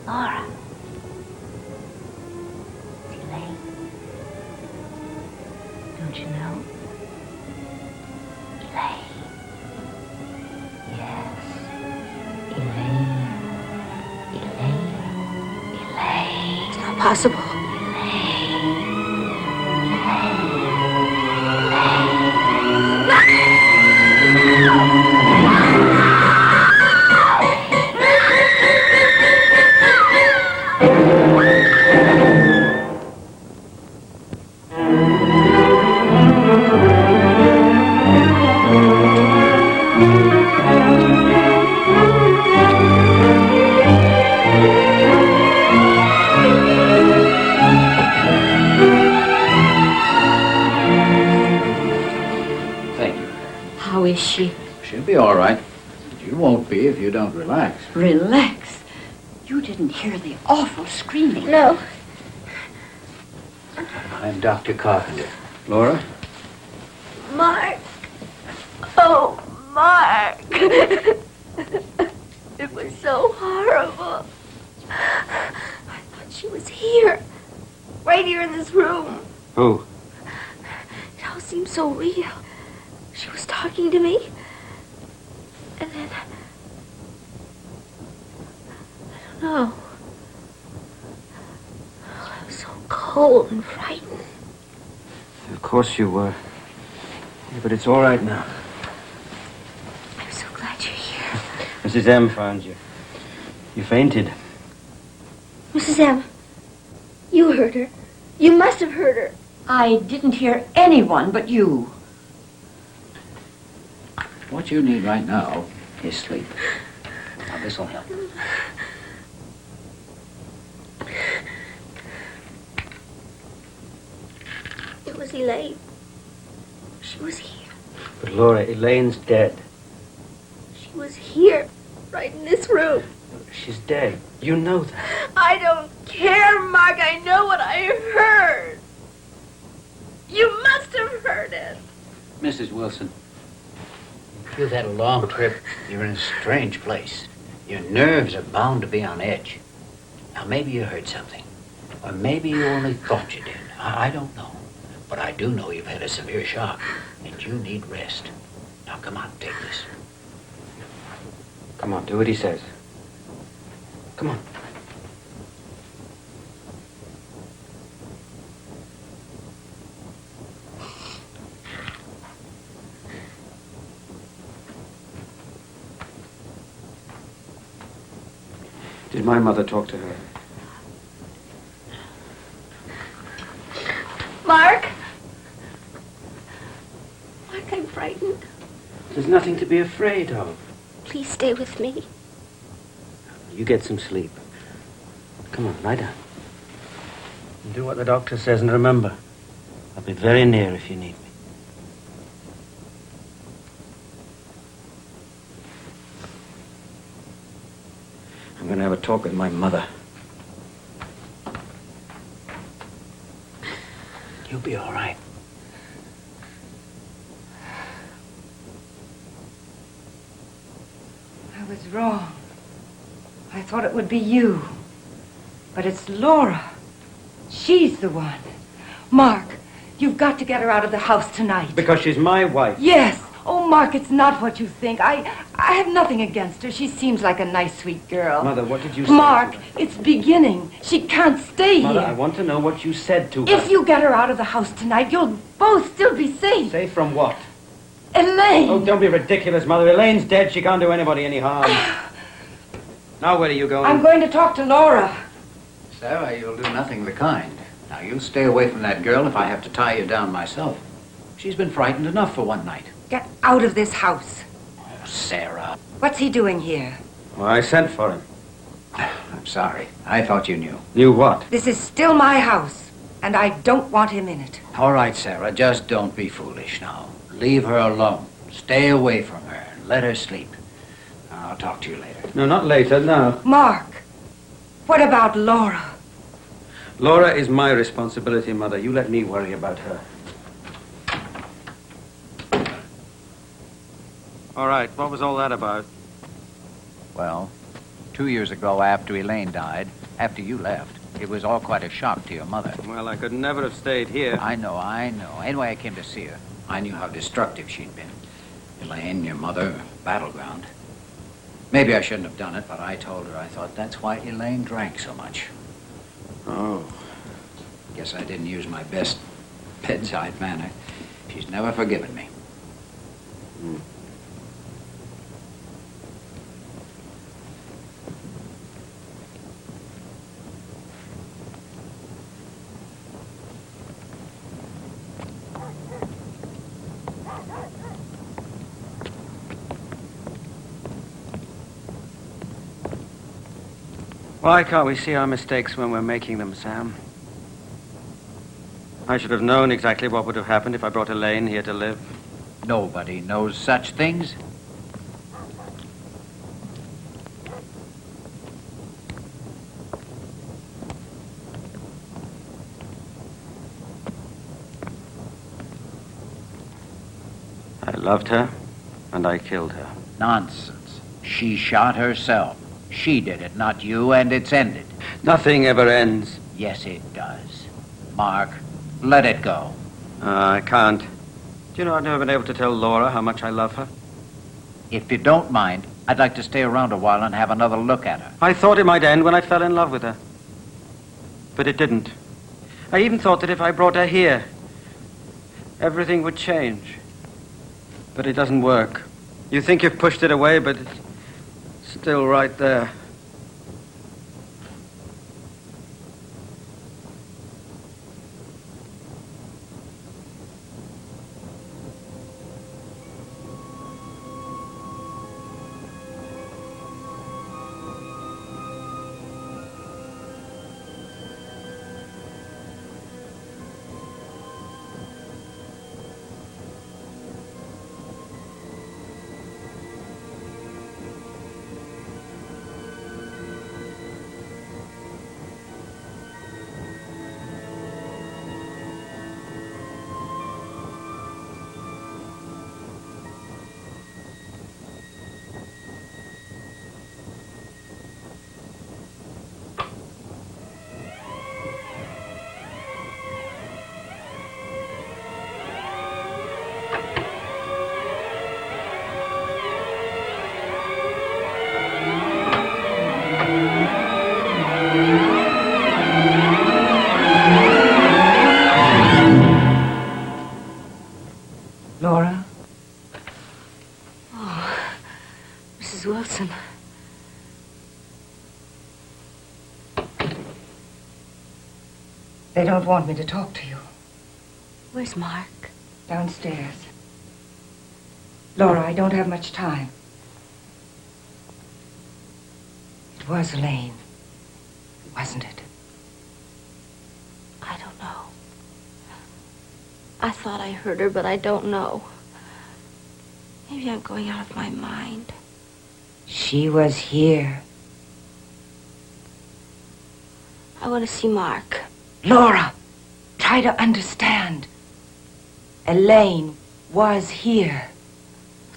Laura. It's Elaine. Don't you know? Elaine. Yes. Elaine. Elaine. It's not possible. How is she? She'll be all right. You won't be if you don't relax. Relax. You didn't hear the awful screaming. No. I'm Dr. Carpenter. Laura? Mark. Oh, Mark. It was so horrible. I thought she was here. Right here in this room. Who? It all seemed so real. She was talking to me. And then... I don't know. I was so cold and frightened. Of course you were. Yeah, but it's all right now. I'm so glad you're here. Mrs. M found you. You fainted. Mrs. M, you heard her. You must have heard her. I didn't hear anyone but you. What you need right now is sleep. Now, this'll help. It was Elaine. She was here. But Laura, Elaine's dead. She was here. Right in this room. She's dead. You know that. I don't care, Mark. I know what I heard. You must have heard it. Mrs. Wilson, you've had a long trip. You're in a strange place. Your nerves are bound to be on edge. Now, maybe you heard something. Or maybe you only thought you did. I don't know. But I do know you've had a severe shock, and you need rest. Now, come on, take this. Come on, do what he says. Come on. Did my mother talk to her? Mark? Mark, I'm frightened. There's nothing to be afraid of. Please stay with me. You get some sleep. Come on, lie down. And do what the doctor says, and remember, I'll be very near if you need me. I'm going to have a talk with my mother. You'll be all right. I was wrong. I thought it would be you. But it's Laura. She's the one. Mark, you've got to get her out of the house tonight. Because she's my wife. Yes. Oh, Mark, it's not what you think. I have nothing against her. She seems like a nice, sweet girl. Mother, what did you say? Mark, it's beginning. She can't stay Mother, here. I want to know what you said to her. If you get her out of the house tonight, you'll both still be safe. Safe from what? Elaine! Oh, don't be ridiculous, Mother. Elaine's dead. She can't do anybody any harm. Now, where are you going? I'm going to talk to Laura. Sarah, you'll do nothing of the kind. Now, you stay away from that girl if I have to tie you down myself. She's been frightened enough for one night. Get out of this house. Oh, Sarah. What's he doing here? Well, I sent for him. I'm sorry. I thought you knew. Knew what? This is still my house, and I don't want him in it. All right, Sarah, just don't be foolish now. Leave her alone. Stay away from her and let her sleep. I'll talk to you later. No, not later, no. Mark, what about Laura? Laura is my responsibility, Mother. You let me worry about her. All right, what was all that about? Well, 2 years ago after Elaine died, after you left, it was all quite a shock to your mother. Well, I could never have stayed here. I know. Anyway, I came to see her. I knew how destructive she'd been. Elaine, your mother, battleground. Maybe I shouldn't have done it, but I told her I thought that's why Elaine drank so much. Oh. Guess I didn't use my best bedside manner. She's never forgiven me. Why can't we see our mistakes when we're making them, Sam? I should have known exactly what would have happened if I brought Elaine here to live. Nobody knows such things. I loved her, and I killed her. Nonsense. She shot herself. She did it, not you, and it's ended. Nothing ever ends. Yes, it does. Mark, let it go. I can't. Do you know, I've never been able to tell Laura how much I love her. If you don't mind, I'd like to stay around a while and have another look at her. I thought it might end when I fell in love with her. But it didn't. I even thought that if I brought her here, everything would change. But it doesn't work. You think you've pushed it away, but it's still right there. Laura? Oh, Mrs. Wilson. They don't want me to talk to you. Where's Mark? Downstairs. Laura, I don't have much time. It was Elaine, wasn't it? I don't know. I thought I heard her, but I don't know. Maybe I'm going out of my mind. She was here. I want to see Mark. Laura, try to understand. Elaine was here.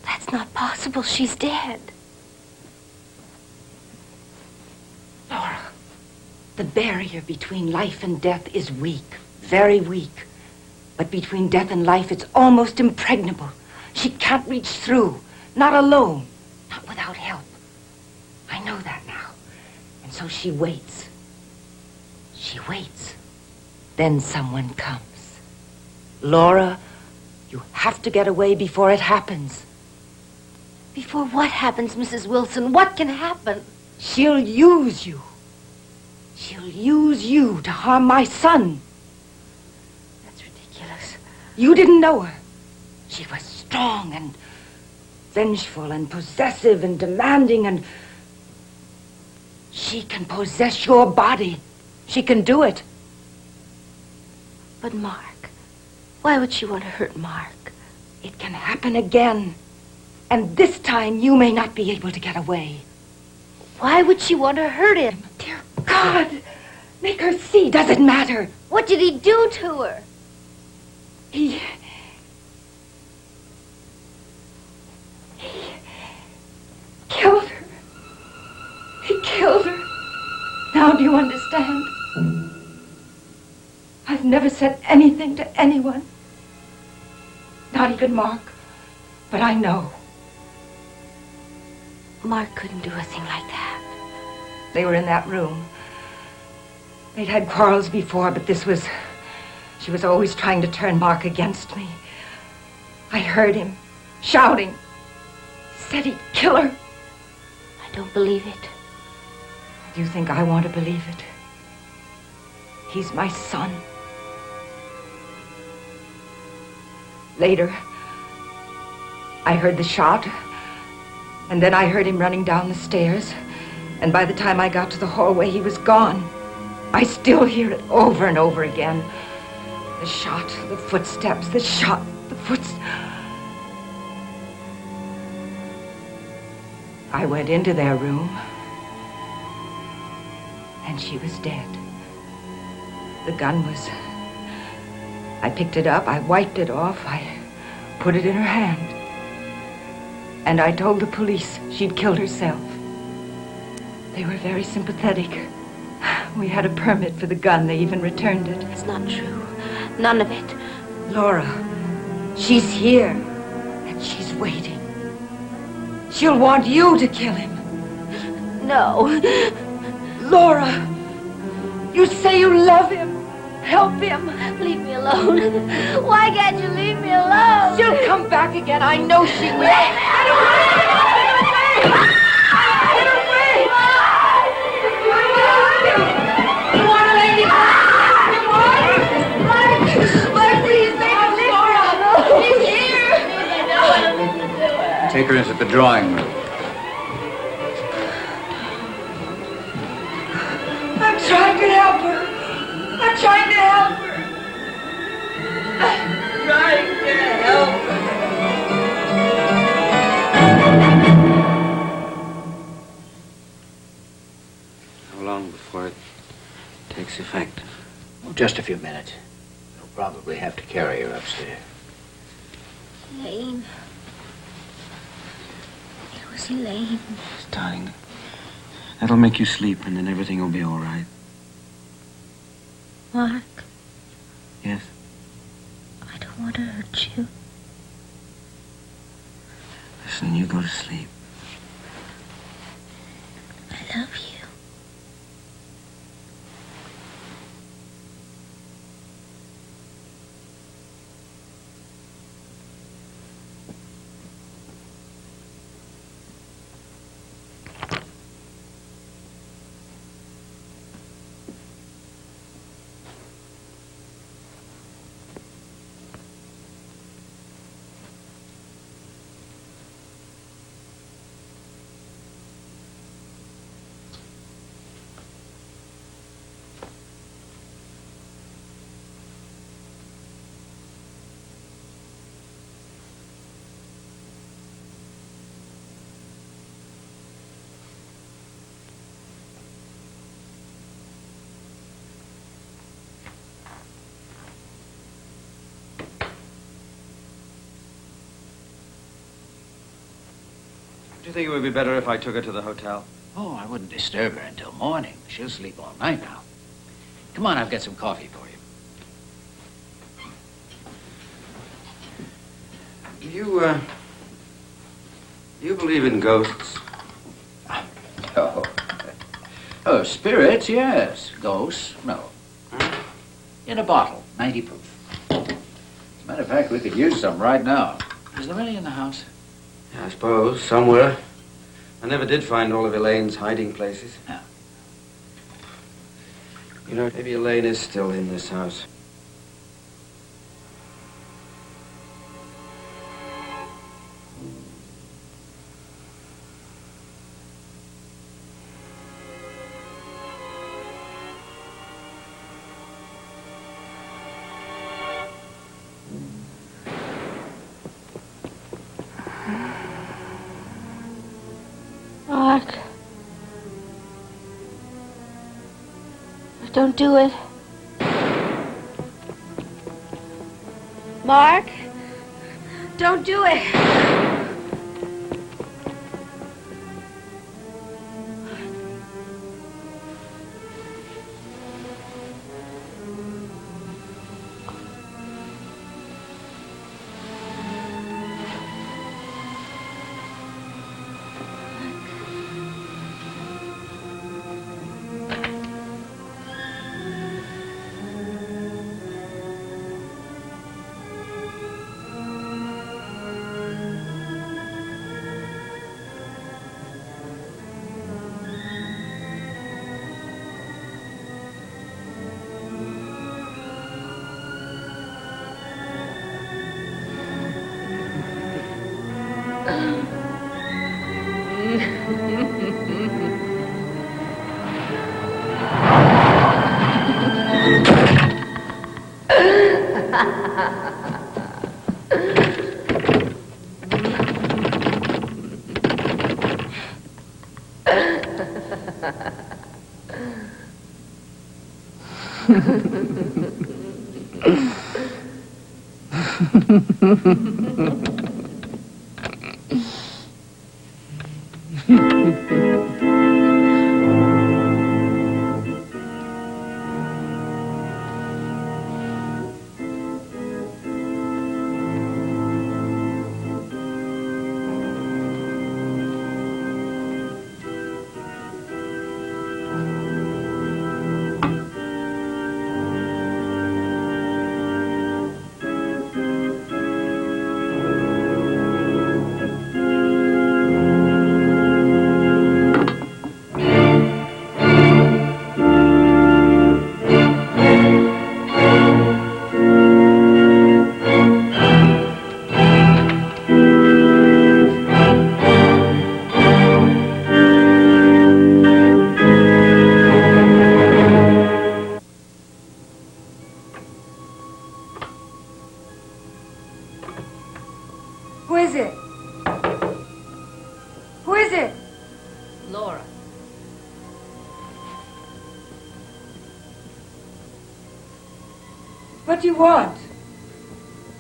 That's not possible. She's dead. Laura, the barrier between life and death is weak, very weak. But between death and life, it's almost impregnable. She can't reach through, not alone, not without help. I know that now. And so she waits. She waits. Then someone comes. Laura, you have to get away before it happens. Before what happens, Mrs. Wilson? What can happen? She'll use you. She'll use you to harm my son. That's ridiculous. You didn't know her. She was strong and vengeful and possessive and demanding, and she can possess your body. She can do it. But Mark, why would she want to hurt Mark? It can happen again. And this time you may not be able to get away. Why would she want to hurt him? Dear God, make her see. Does it matter? What did he do to her? He killed her. He He killed her. Now do you understand? I've never said anything to anyone. Not even Mark. But I know. Mark couldn't do a thing like that. They were in that room. They'd had quarrels before, but this was... She was always trying to turn Mark against me. I heard him shouting. He said he'd kill her. I don't believe it. Do you think I want to believe it? He's my son. Later, I heard the shot, and then I heard him running down the stairs, and by the time I got to the hallway, he was gone. I still hear it over and over again. The shot, the footsteps, the shot, the footsteps. I went into their room, and she was dead. The gun was... I picked it up, I wiped it off, I put it in her hand. And I told the police she'd killed herself. They were very sympathetic. We had a permit for the gun, they even returned it. It's not true. None of it. Laura, she's here, and she's waiting. She'll want you to kill him. No. Laura, you say you love him. Help him. Leave me alone. Why can't you leave me alone? She'll come back again. I know she will. Get away! You want to lady? You want? Mark, please, baby, Laura. She's here. Take her into the drawing room. I'm trying to help her. I'm trying to help her. I'm trying to help her. How long before it takes effect? Oh, just a few minutes. We'll probably have to carry her upstairs. Elaine. It was Elaine. Darling, that'll make you sleep, and then everything will be all right. Mark, Yes? I don't want to hurt you. Listen, you go to sleep. I love you. Do you think it would be better if I took her to the hotel? Oh, I wouldn't disturb her until morning. She'll sleep all night now. Come on, I've got some coffee for you. You believe in ghosts? Oh. Oh, spirits, yes. Ghosts, no. In a bottle, 90 proof. As a matter of fact, we could use some right now. Is there any in the house? Yeah, I suppose, somewhere. I never did find all of Elaine's hiding places. Yeah. You know, maybe Elaine is still in this house. Mark. Don't do it. Mark. Don't do it. Who is it? Who is it? Laura. What do you want?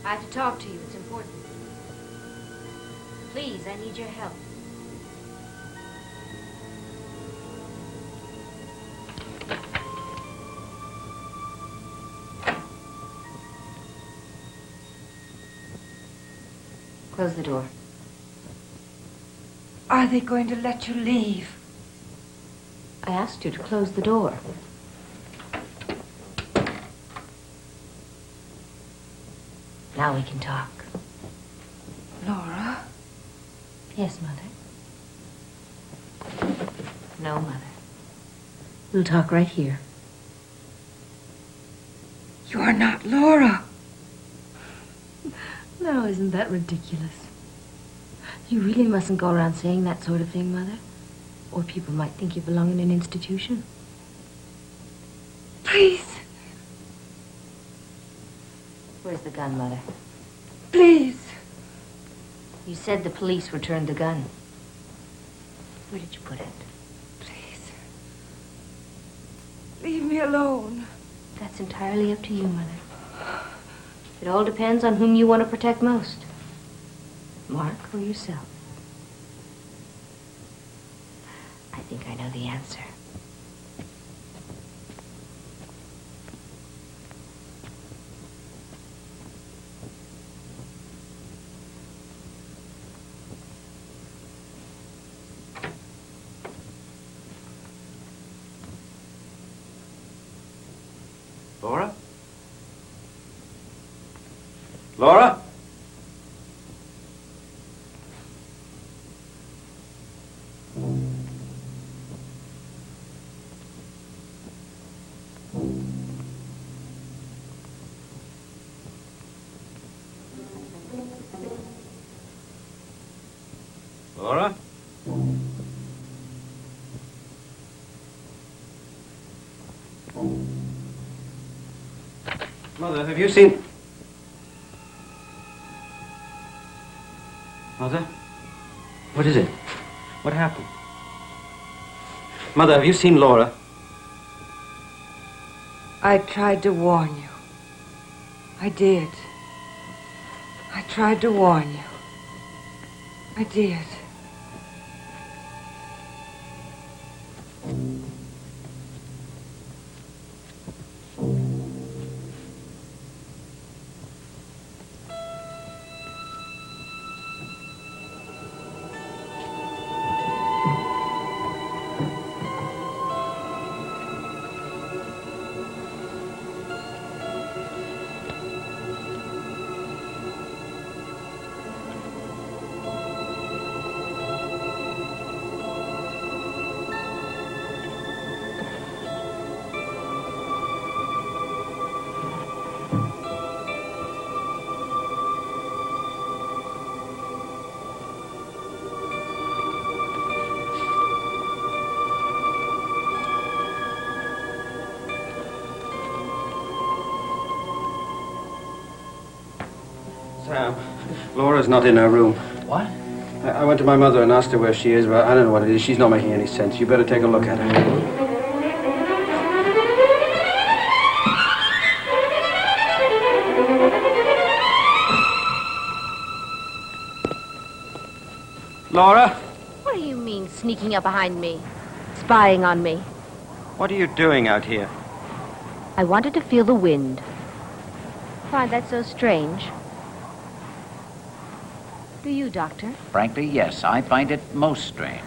I have to talk to you. It's important. Please, I need your help. Close the door. Are they going to let you leave? I asked you to close the door. Now we can talk. Laura? Yes, Mother. No, Mother. We'll talk right here. You are not Laura. Now, isn't that ridiculous? You really mustn't go around saying that sort of thing, Mother. Or people might think you belong in an institution. Please. Where's the gun, Mother? Please. You said the police returned the gun. Where did you put it? Please. Leave me alone. That's entirely up to you, Mother. It all depends on whom you want to protect most. Mark or yourself? I think I know the answer. Laura? Laura? Laura? Mother, have you seen... Mother? What is it? What happened? Mother, have you seen Laura? I tried to warn you. I did. I tried to warn you. I did. Now, Laura's not in her room. What? I went to my mother and asked her where she is, but I don't know what it is. She's not making any sense. You better take a look at her. Laura? What do you mean, sneaking up behind me? Spying on me? What are you doing out here? I wanted to feel the wind. Find that so strange? Do you, Doctor? Frankly, yes. I find it most strange.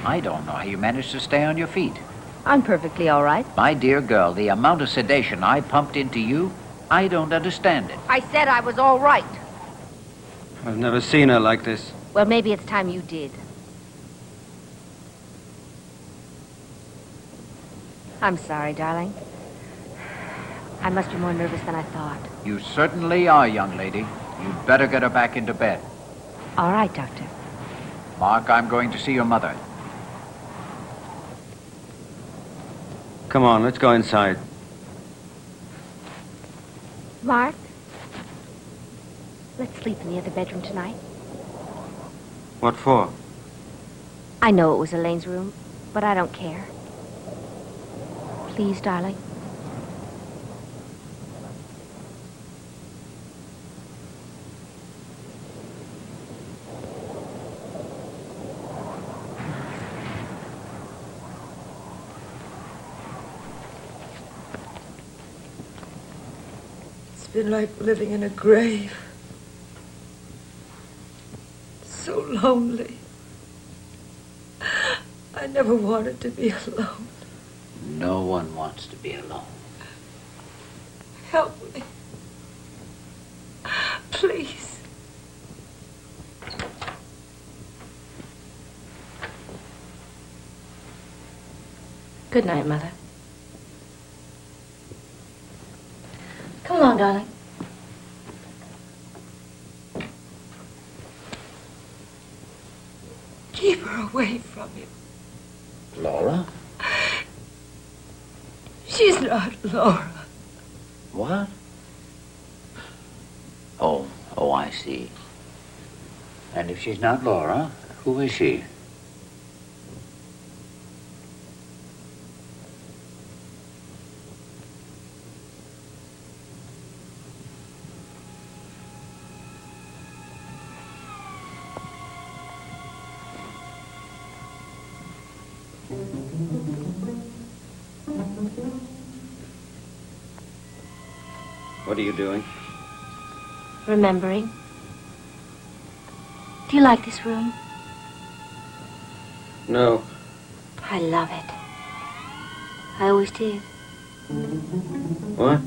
I don't know how you managed to stay on your feet. I'm perfectly all right. My dear girl, the amount of sedation I pumped into you, I don't understand it. I said I was all right. I've never seen her like this. Well, maybe it's time you did. I'm sorry, darling. I must be more nervous than I thought. You certainly are, young lady. You'd better get her back into bed. All right, Doctor. Mark, I'm going to see your mother. Come on, let's go inside. Mark, let's sleep in the other bedroom tonight. What for? I know it was Elaine's room, but I don't care. Please, darling. It's been like living in a grave. So lonely. I never wanted to be alone. No one wants to be alone. Help me. Please. Good night, Mother. Come along, darling. Keep her away from you. Laura? She's not Laura. What? Oh, I see. And if she's not Laura, who is she? What are you doing? Remembering. Do you like this room? No. I love it. I always did. What?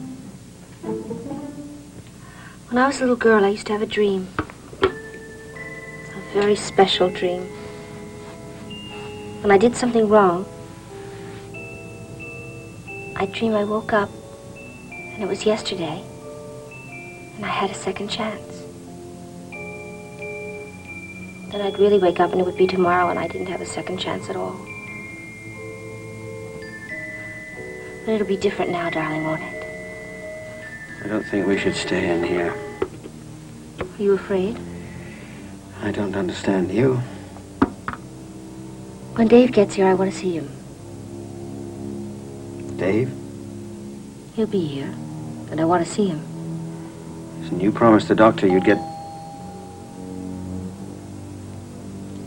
When I was a little girl, I used to have a dream. A very special dream. When I did something wrong, I dreamed I woke up, and it was yesterday, and I had a second chance. Then I'd really wake up, and it would be tomorrow, and I didn't have a second chance at all. But it'll be different now, darling, won't it? I don't think we should stay in here. Are you afraid? I don't understand you. When Dave gets here, I want to see him. Dave? He'll be here, and I want to see him. Listen, you promised the doctor you'd get...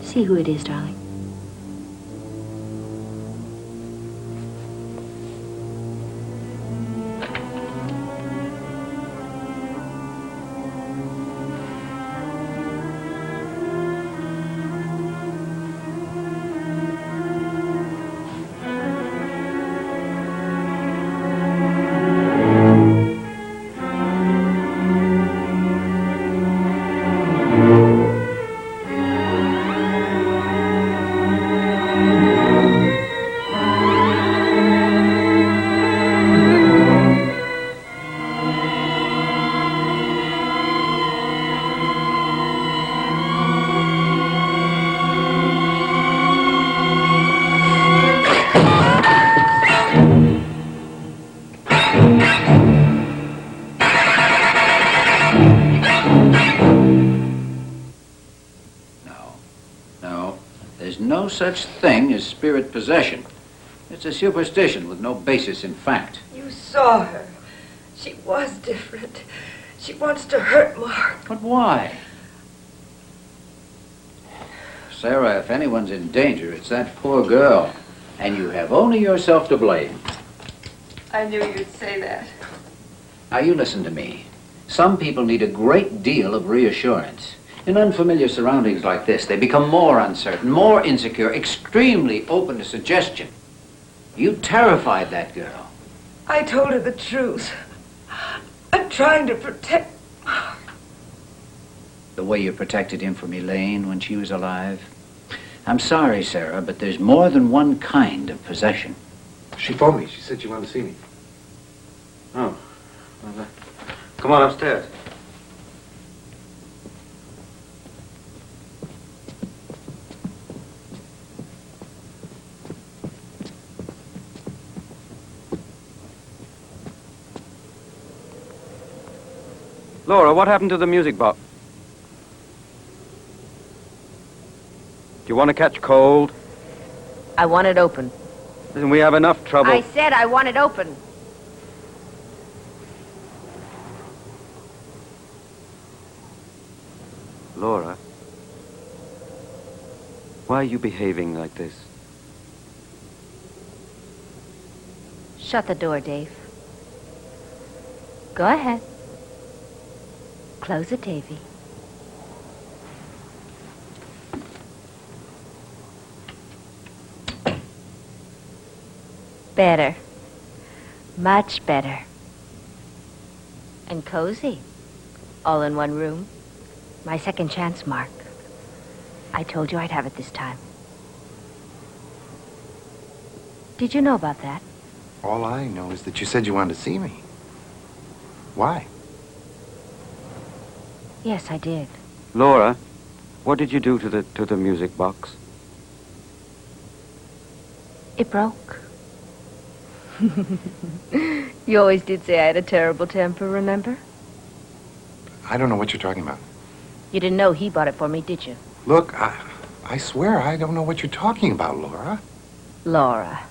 See who it is, darling. such thing as spirit possession. It's a superstition with no basis in fact. You saw her. She was different. She wants to hurt Mark. But why? Sarah, if anyone's in danger, it's that poor girl. And you have only yourself to blame. I knew you'd say that. Now, you listen to me. Some people need a great deal of reassurance. In unfamiliar surroundings like this, they become more uncertain, more insecure, extremely open to suggestion. You terrified that girl. I told her the truth. I'm trying to protect Mark. The way you protected him from Elaine when she was alive. I'm sorry, Sarah, but there's more than one kind of possession. She phoned me. She said she wanted to see me. Oh. Well, come on upstairs. Laura, what happened to the music box? Do you want to catch cold? I want it open. Listen, we have enough trouble. I said I want it open. Laura, why are you behaving like this? Shut the door, Dave. Go ahead. Close it, Davy. Better. Much better. And cozy. All in one room. My second chance, Mark. I told you I'd have it this time. Did you know about that? All I know is that you said you wanted to see me. Why? Yes, I did. Laura, what did you do to the music box? It broke. You always did say I had a terrible temper, remember? I don't know what you're talking about. You didn't know he bought it for me, did you? Look, I swear I don't know what you're talking about, Laura. Laura.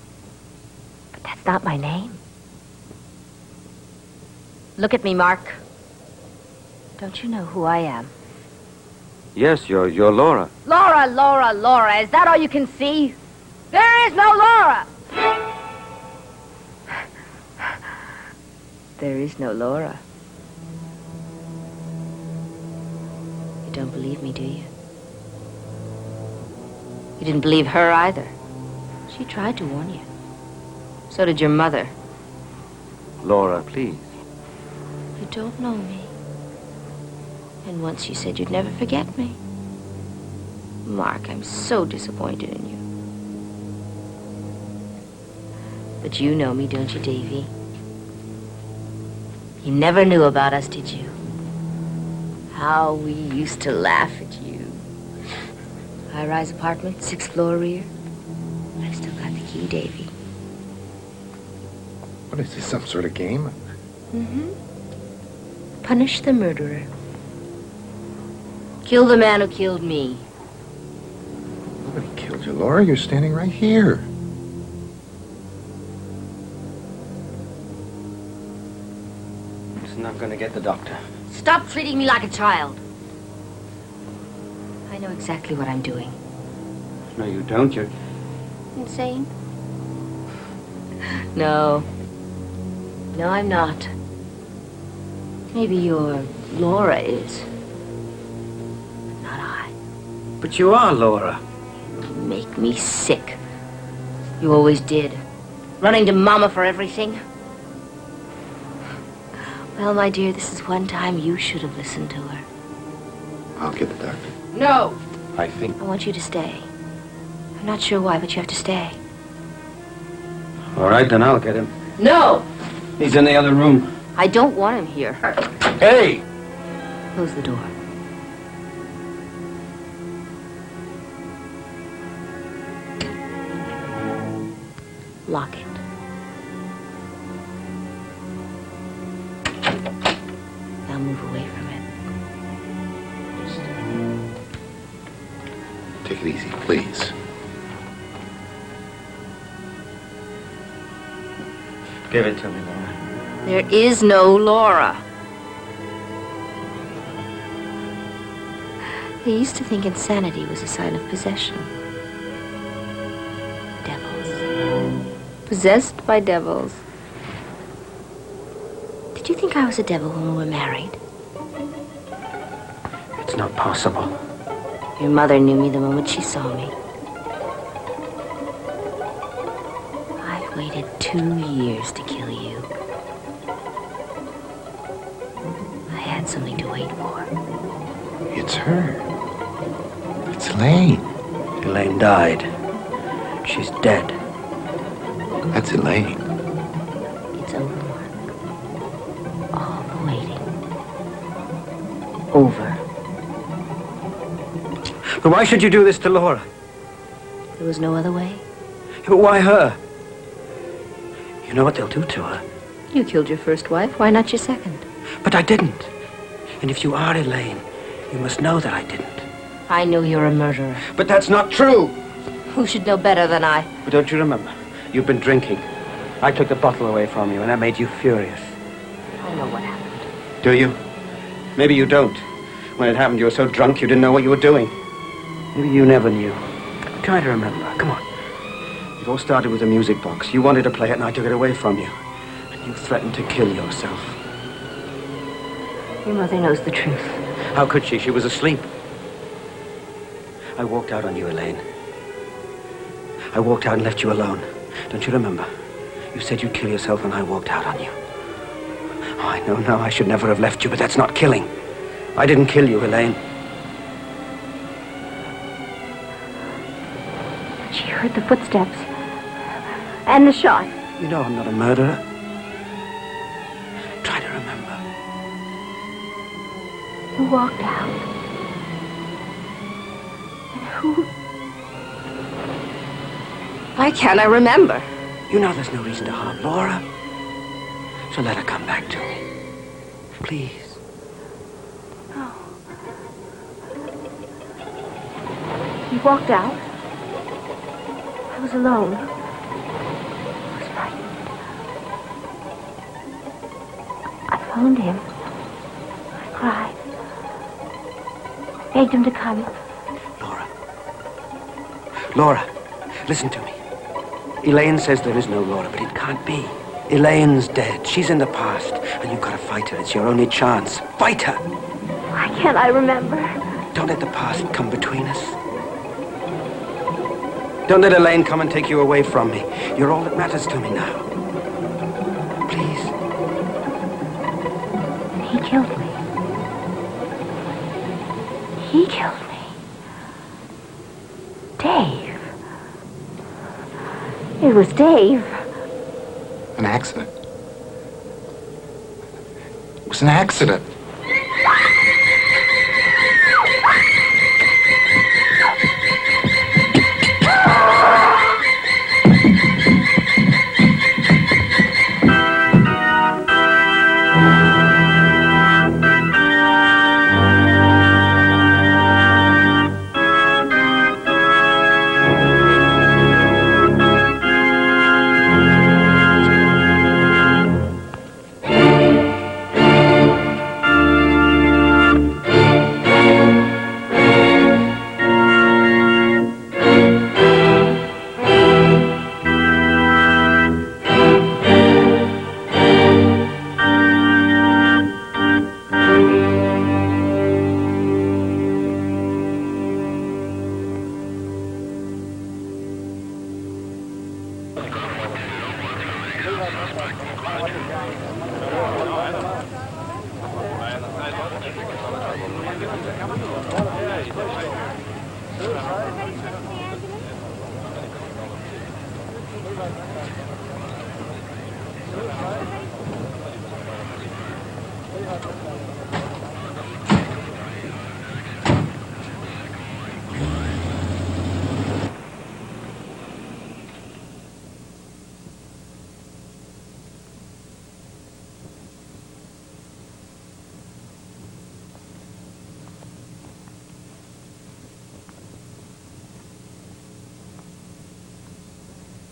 But that's not my name. Look at me, Mark. Don't you know who I am? Yes, you're Laura. Laura, Laura, Laura. Is that all you can see? There is no Laura! There is no Laura. You don't believe me, do you? You didn't believe her either. She tried to warn you. So did your mother. Laura, please. You don't know me. And once you said you'd never forget me. Mark, I'm so disappointed in you. But you know me, don't you, Davy? You never knew about us, did you? How we used to laugh at you. High-rise apartment, 6th floor rear. I've still got the key, Davy. What is this, some sort of game? Mm-hmm. Punish the murderer. Kill the man who killed me. Nobody killed you, Laura. You're standing right here. Listen, I'm going to get the doctor. Stop treating me like a child. I know exactly what I'm doing. No, you don't. You're... Insane? No. No, I'm not. Maybe your Laura is. But not I. But you are Laura. You make me sick. You always did. Running to Mama for everything. Well, my dear, this is one time you should have listened to her. I'll get the doctor. No! I think... I want you to stay. I'm not sure why, but you have to stay. All right, then I'll get him. No! He's in the other room. I don't want him here. Hey! Close the door. Lock it. Now move away from it. Take it easy, please. Give it to me, Laura. There is no Laura. They used to think insanity was a sign of possession. Devils. Possessed by devils. Did you think I was a devil when we were married? It's not possible. Your mother knew me the moment she saw me. I've waited 2 years to kill you. I had something to wait for. It's her. It's Elaine. Elaine died. She's dead. That's Elaine. It's over, Mark. All the waiting. Over. But why should you do this to Laura? There was no other way. But why her? You know what they'll do to her. You killed your first wife. Why not your second? But I didn't. And if you are Elaine, you must know that I didn't. I know you're a murderer. But that's not true. Who should know better than I? But don't you remember? You've been drinking. I took the bottle away from you, and that made you furious. I know what happened. Do you? Maybe you don't. When it happened, you were so drunk you didn't know what you were doing. Maybe you never knew. Try to remember. Come on. It all started with a music box. You wanted to play it, and I took it away from you. And you threatened to kill yourself. Your mother knows the truth. How could she? She was asleep. I walked out on you, Elaine. I walked out and left you alone. Don't you remember? You said you'd kill yourself and I walked out on you. Oh, I know now I should never have left you, but that's not killing. I didn't kill you, Elaine. She heard the footsteps. And the shot. You know I'm not a murderer. Try to remember. Who walked out? And who? Why can't I remember? You know there's no reason to harm Laura. So let her come back to me. Please. No. He walked out. I was alone. I was frightened. I phoned him. I cried. Begged him to come. Laura, listen to me. Elaine says there is no Laura, but it can't be. Elaine's dead. She's in the past. And you've got to fight her. It's your only chance. Fight her. Why can't I remember? Don't let the past come between us. Don't let Elaine come and take you away from me. You're all that matters to me now. Please. He killed me. He killed me. Dave. It was Dave. An accident. It was an accident.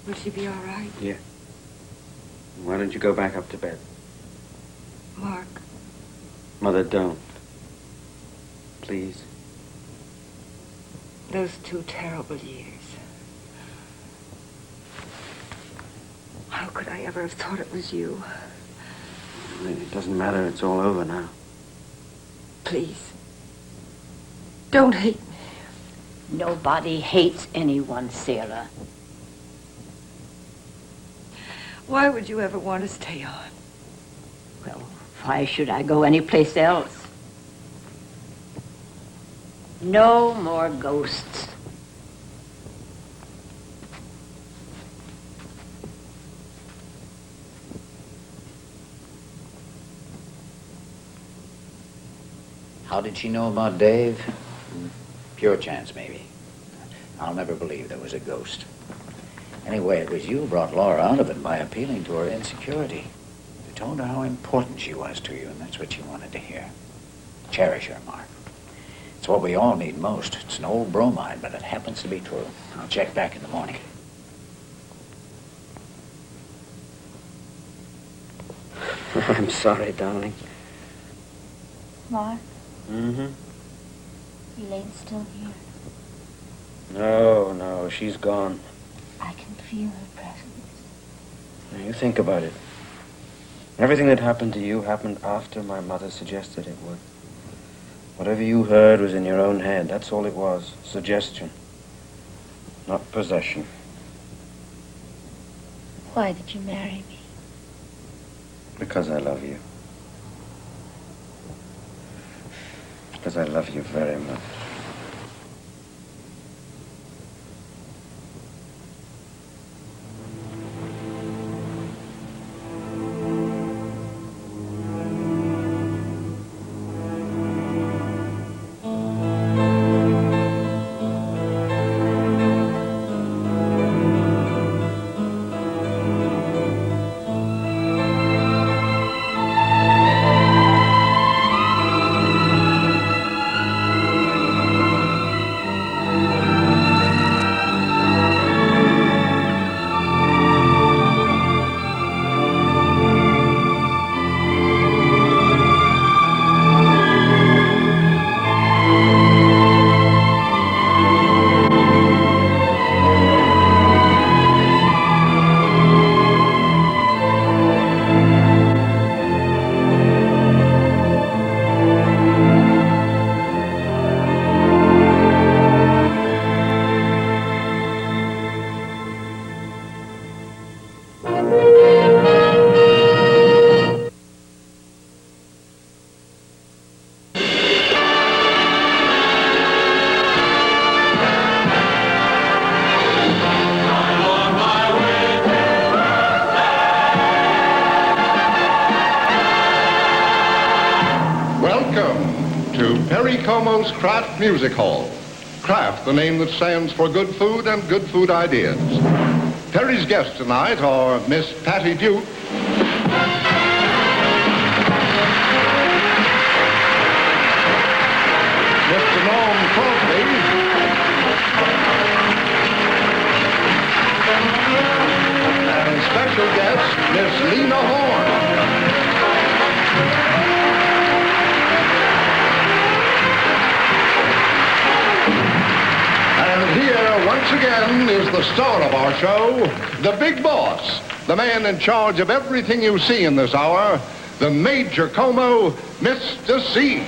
Will she be all right? Yeah. Why don't you go back up to bed? Mark, Mother, don't. Please. those 2 terrible years. How could I ever have thought it was you? It doesn't matter. It's all over now. Please, don't hate me. Nobody hates anyone, Sarah. Why would you ever want to stay on? Well, why should I go anyplace else? No more ghosts. How did she know about Dave? Pure chance, maybe. I'll never believe there was a ghost. Anyway, it was you who brought Laura out of it by appealing to her insecurity. You told her how important she was to you, and that's what she wanted to hear. Cherish her, Mark. It's what we all need most. It's an old bromide, but it happens to be true. I'll check back in the morning. I'm sorry, darling. Mark, Mm-hmm. Elaine's still here. No, she's gone. I can feel her presence. Now, you think about it. Everything that happened to you happened after my mother suggested it would. Whatever you heard was in your own head. That's all it was. Suggestion. Not possession. Why did you marry me? Because I love you. Because I love you very much. Como's Kraft Music Hall. Kraft, the name that stands for good food and good food ideas. Perry's guests tonight are Miss Patty Duke, Mr. Norm Crosby, and special guest, Miss Lena Horne. And here, once again, is the star of our show, the big boss, the man in charge of everything you see in this hour, the Major Como, Mr. C.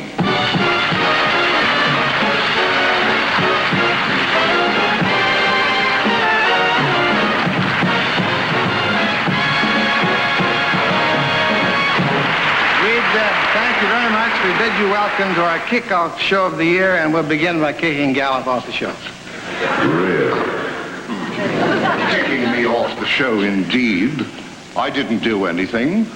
Thank you very much. We bid you welcome to our kickoff show of the year, and we'll begin by kicking Gallup off the show. Really? Kicking me off the show, indeed. I didn't do anything.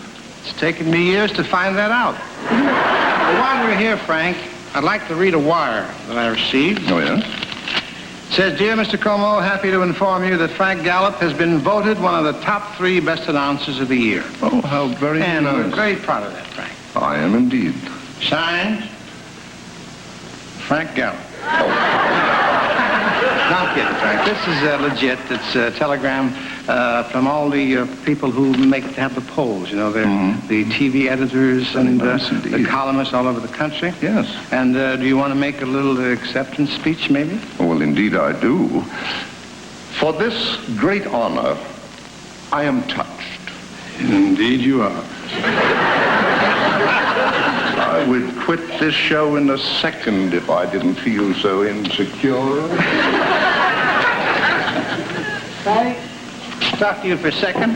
It's taken me years to find that out. Well, while we're here, Frank, I'd like to read a wire that I received. Oh, yeah? It says, Dear Mr. Como, happy to inform you that Frank Gallup has been voted one of the top 3 best announcers of the year. Oh, how very and nice. we're very proud of that, Frank. I am indeed. Signed, Frank Gallup. Oh. Not kidding, Frank. This is legit. It's a telegram from all the people who have the polls. You know, the TV editors and the columnists all over the country. Yes. And do you want to make a little acceptance speech, maybe? Oh, well, indeed I do. For this great honor, I am touched. Indeed you are. I would quit this show in a second if I didn't feel so insecure. Patty, talk to you for a second.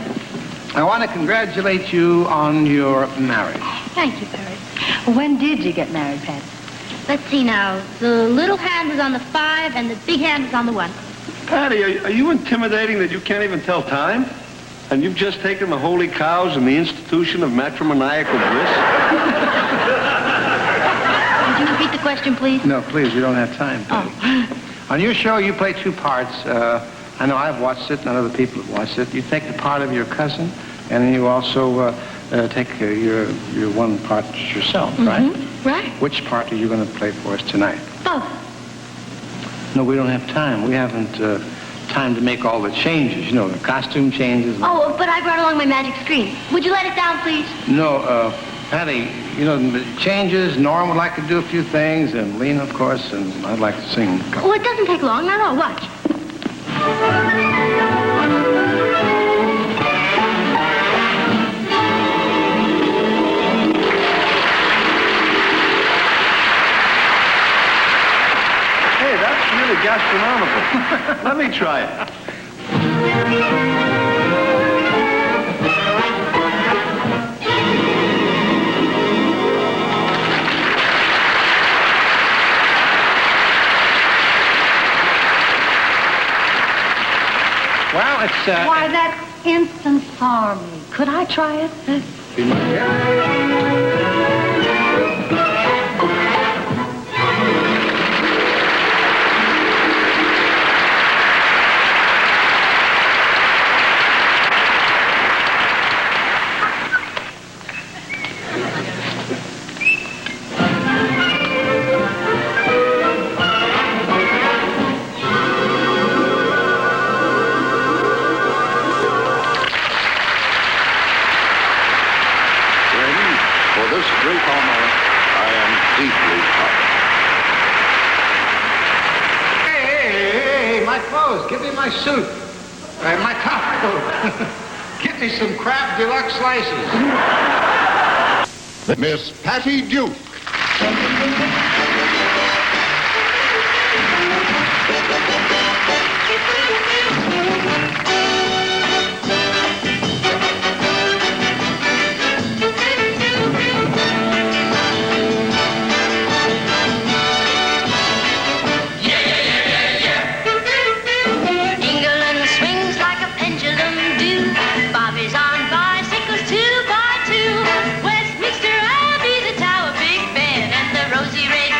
I want to congratulate you on your marriage. Thank you, Perry. When did you get married, Patty? Let's see now. The little hand is on the 5 and the big hand is on the 1. Patty, are you intimidating that you can't even tell time? And you've just taken the holy cows in the institution of matrimoniacal bliss? Would you repeat the question, please? No, please, we don't have time, Patty. On your show, you play two parts. I know I've watched it, and other people have watched it. You take the part of your cousin, and then you also take your one part yourself, right? Right. Which part are you going to play for us tonight? Both. No, we don't have time. We haven't time to make all the changes, you know, the costume changes. Oh, but I brought along my magic screen. Would you let it down, please? No, Patty, you know, the changes, Norm would like to do a few things, and Lena, of course, and I'd like to sing a couple. Oh, it doesn't take long. Not all. Watch. Hey, that's really gastronomical. Let me try it. Well, it's, Why, that's instant farming. Could I try it? Be my guest. For this great honor, I am deeply honored. Hey, my clothes. Give me my suit. My top coat. Get me some Kraft deluxe slices. Miss Patty Duke. England swings like a pendulum do. Bobby's on bicycles 2 by 2. Westminster Abbey, the Tower, Big Ben, and the rosy red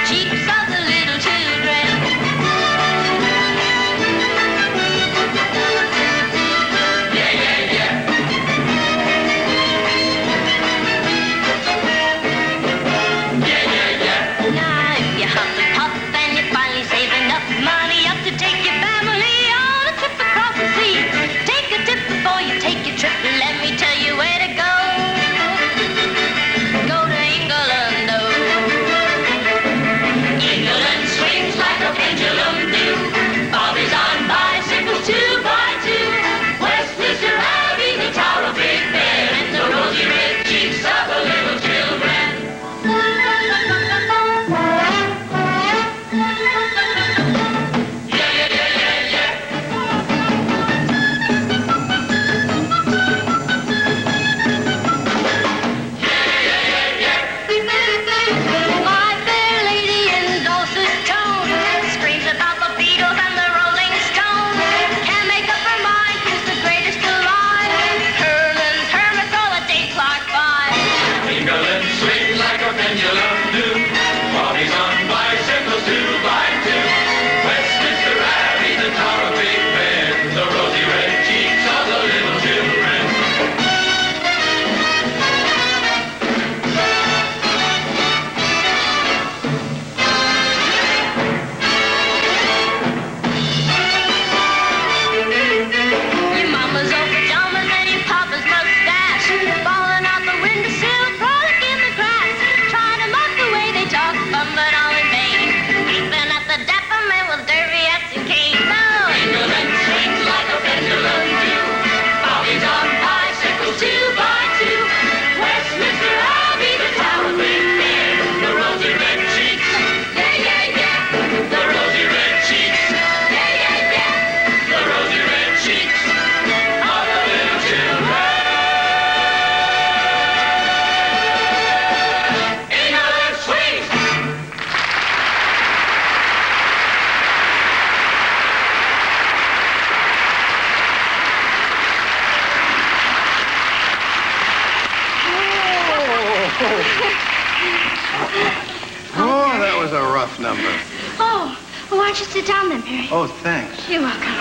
Oh, that was a rough number. Oh, well, why don't you sit down then, Perry? Oh, thanks. You're welcome.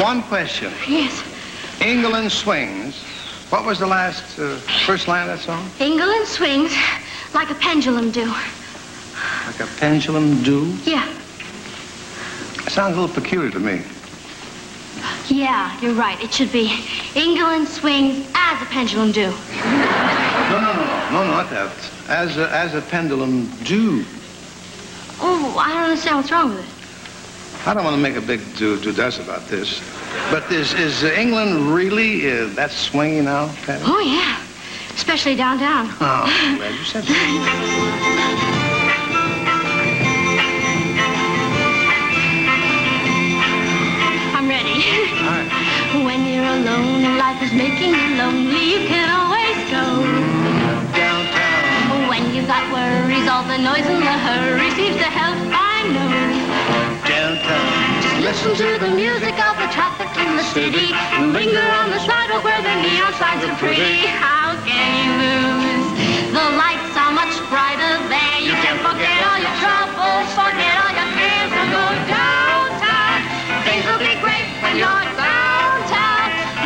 One question. Yes. England swings. What was the first line of that song? England swings like a pendulum do. Like a pendulum do? Yeah. It sounds a little peculiar to me. Yeah, you're right. It should be England swings as a pendulum do. No, not that. As a pendulum do. Oh, I don't understand what's wrong with it. I don't want to make a big do-das about this. But is England really that swingy now, Patty? Oh, yeah. Especially downtown. Oh, I'm glad you said that. When you're alone and life is making you lonely, you can always go downtown. When you've got worries, all the noise and the hurry seems to help, I know. Downtown. Just listen to the music of the traffic in the city. Linger on the sidewalk where the neon signs are pretty. How can you lose? The lights are much brighter there. You can forget all your troubles, forget all your cares, and go downtown. Things will be great when you're downtown.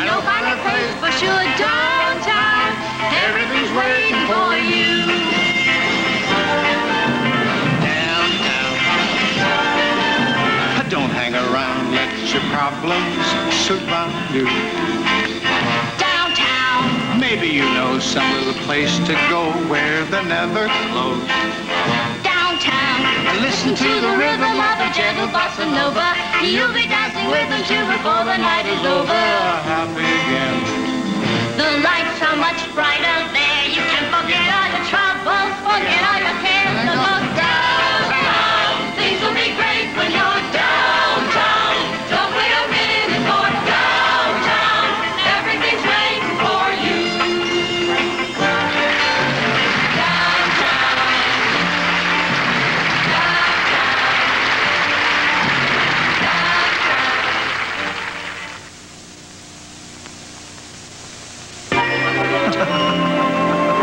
You'll find a place for sure downtown. Everything's waiting for you. Downtown. Don't hang around, let your problems surround you. Downtown. Maybe you know some little place to go where they're never closed. Listen to the rhythm of a gentle bossa nova. You'll be dancing with them too before the night is over. Happy again. The lights are much brighter there. You can forget all your troubles, forget all your cares, and go downtown. Things will be great when you're downtown. Don't wait a minute for downtown. Everything's waiting for you.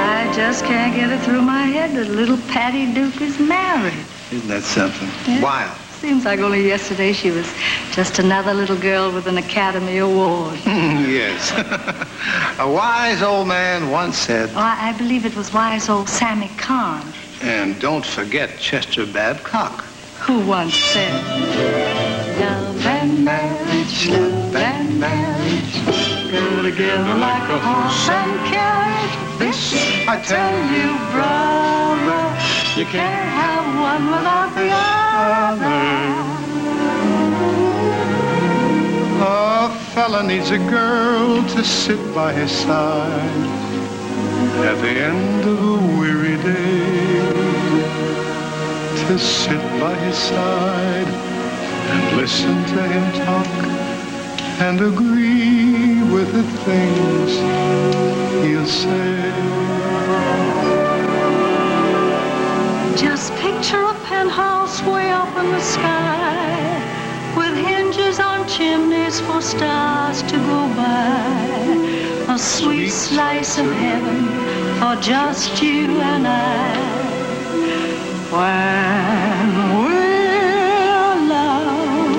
I just can't get it through my head that little Patty Duke is married. Isn't that something? Yeah. Wild. Seems like only yesterday she was just another little girl with an Academy Award. Yes. A wise old man once said... Oh, I believe it was wise old Sammy Kahn. And don't forget Chester Babcock. Who once said, love and marriage, love and marriage, go together like a horse and carriage. This I Tell you, brother, you can't have one without the other. A fella needs a girl to sit by his side at the end of a weary day, to sit by his side and listen to him talk and agree with the things he'll say. Just picture a penthouse way up in the sky, with hinges on chimneys for stars to go by. A sweet slice of heaven for just you and I. When we're alone.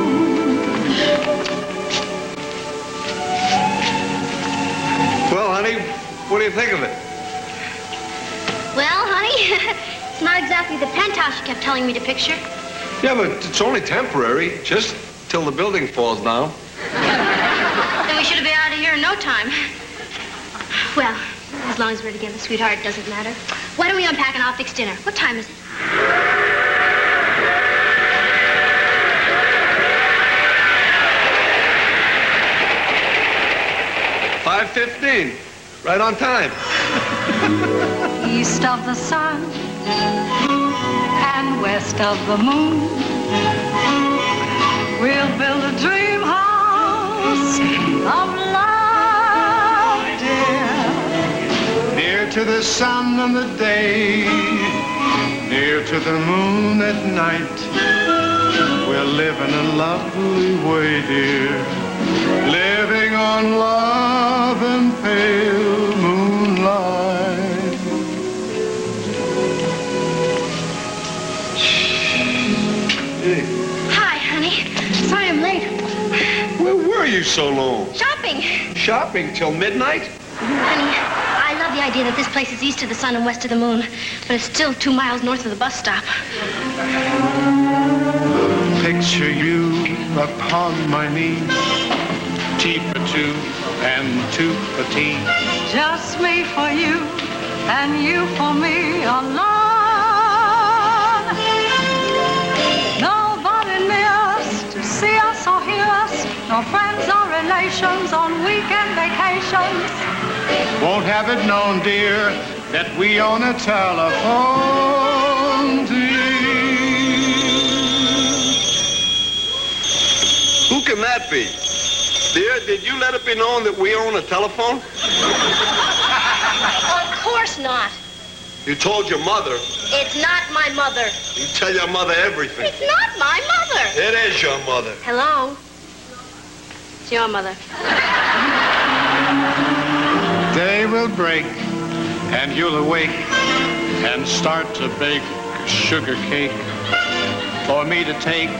Well, honey, what do you think of it? Well, honey, it's not exactly the penthouse you kept telling me to picture. Yeah, but it's only temporary, just till the building falls down. Then we should have been out of here in no time. Well, as long as we're together, sweetheart, it doesn't matter. Why don't we unpack and I'll fix dinner? What time is it? 5:15, right on time. East of the sun and west of the moon, we'll build a dream house of love, dear. Near to the sun on the day, near to the moon at night, we're living a lovely way, dear, living on love and pale moonlight. you so long? Shopping. Shopping till midnight? Honey, I love the idea that this place is east of the sun and west of the moon, but it's still 2 miles north of the bus stop. Picture you upon my knee, tea for two and two for tea. Just me for you and you for me alone. Nobody near us to see us or hear us, no friends or relations on weekend vacations. Won't have it known, dear, that we own a telephone, Who can that be? Dear, did you let it be known that we own a telephone? Of course not. You told your mother. It's not my mother. You tell your mother everything. It's not my mother. It is your mother. Hello? It's your mother. Day will break, and you'll awake and start to bake sugar cake for me to take,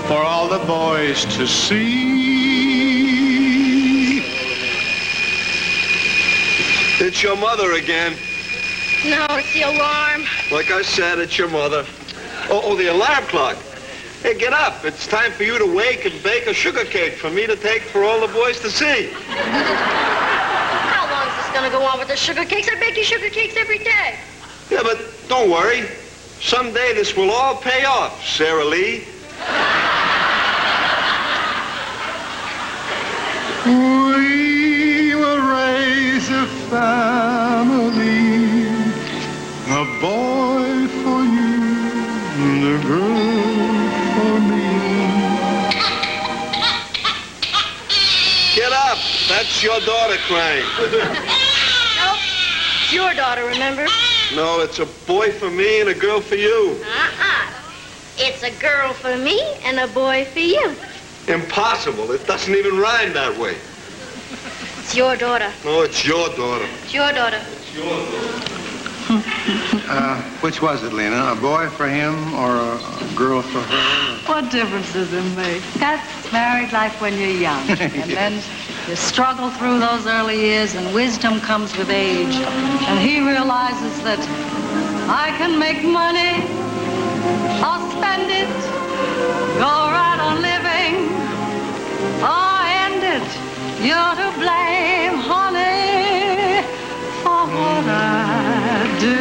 for all the boys to see. It's your mother again. No, it's the alarm. Like I said, it's your mother. Oh, the alarm clock. Hey, get up. It's time for you to wake and bake a sugar cake for me to take for all the boys to see. How long is this going to go on with the sugar cakes? I bake you sugar cakes every day. Yeah, but don't worry. Someday this will all pay off, Sarah Lee. We will raise a family, a boy for you and a girl for me. Get up. That's your daughter crying. Nope. It's your daughter, remember? No, it's a boy for me and a girl for you. It's a girl for me and a boy for you. Impossible. It doesn't even rhyme that way. It's your daughter. No, it's your daughter. It's your daughter. Which was it, Lena? A boy for him or a girl for her? What difference does it make? That's married life when you're young. And then you struggle through those early years and wisdom comes with age. And he realizes that I can make money, I'll spend it, go right on living, or end it. You're to blame, honey, for what I do.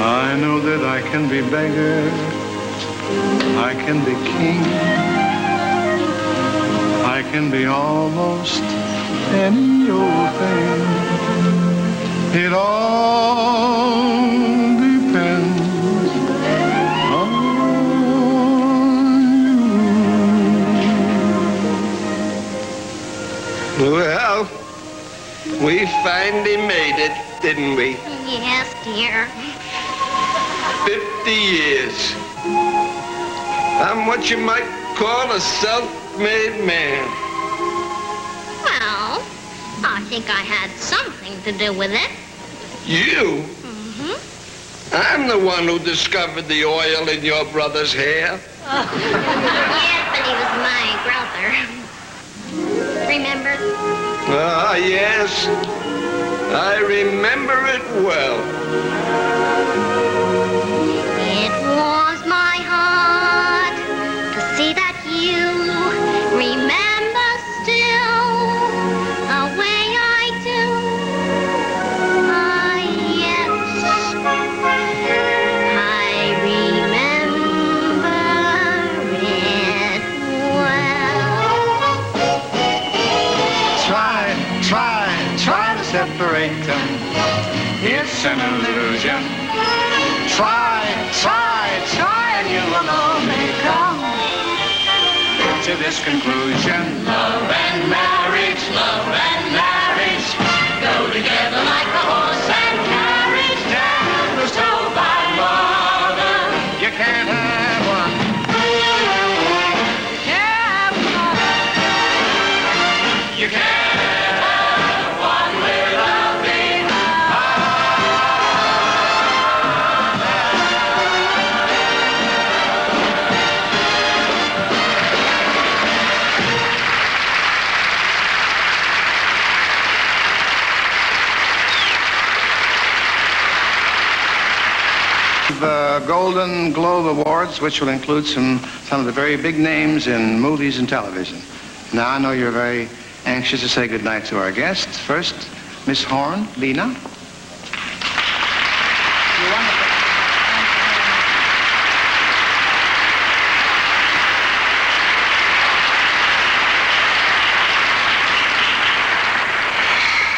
I know that I can be beggar, I can be king, I can be almost any old thing. It all depends on you. Well, we finally made it, didn't we? Yes, dear. 50 years. I'm what you might call a self-made man. Well, I think I had something to do with it. You? Mm-hmm. I'm the one who discovered the oil in your brother's hair. Yes, but he was my brother. Remember? Ah, yes. I remember it well. It warms my heart to see that you remember still the way I do. Ah, yes, I remember it well. Try to separate them. It's an illusion. Try, and you will only come to this conclusion. Love and marriage go together like a horse and carriage. Never so by water. You can't have one. You can't have one without the other. Golden Globe Awards, which will include some of the very big names in movies and television. Now, I know you're very anxious to say goodnight to our guests. First, Miss Horn, Lena.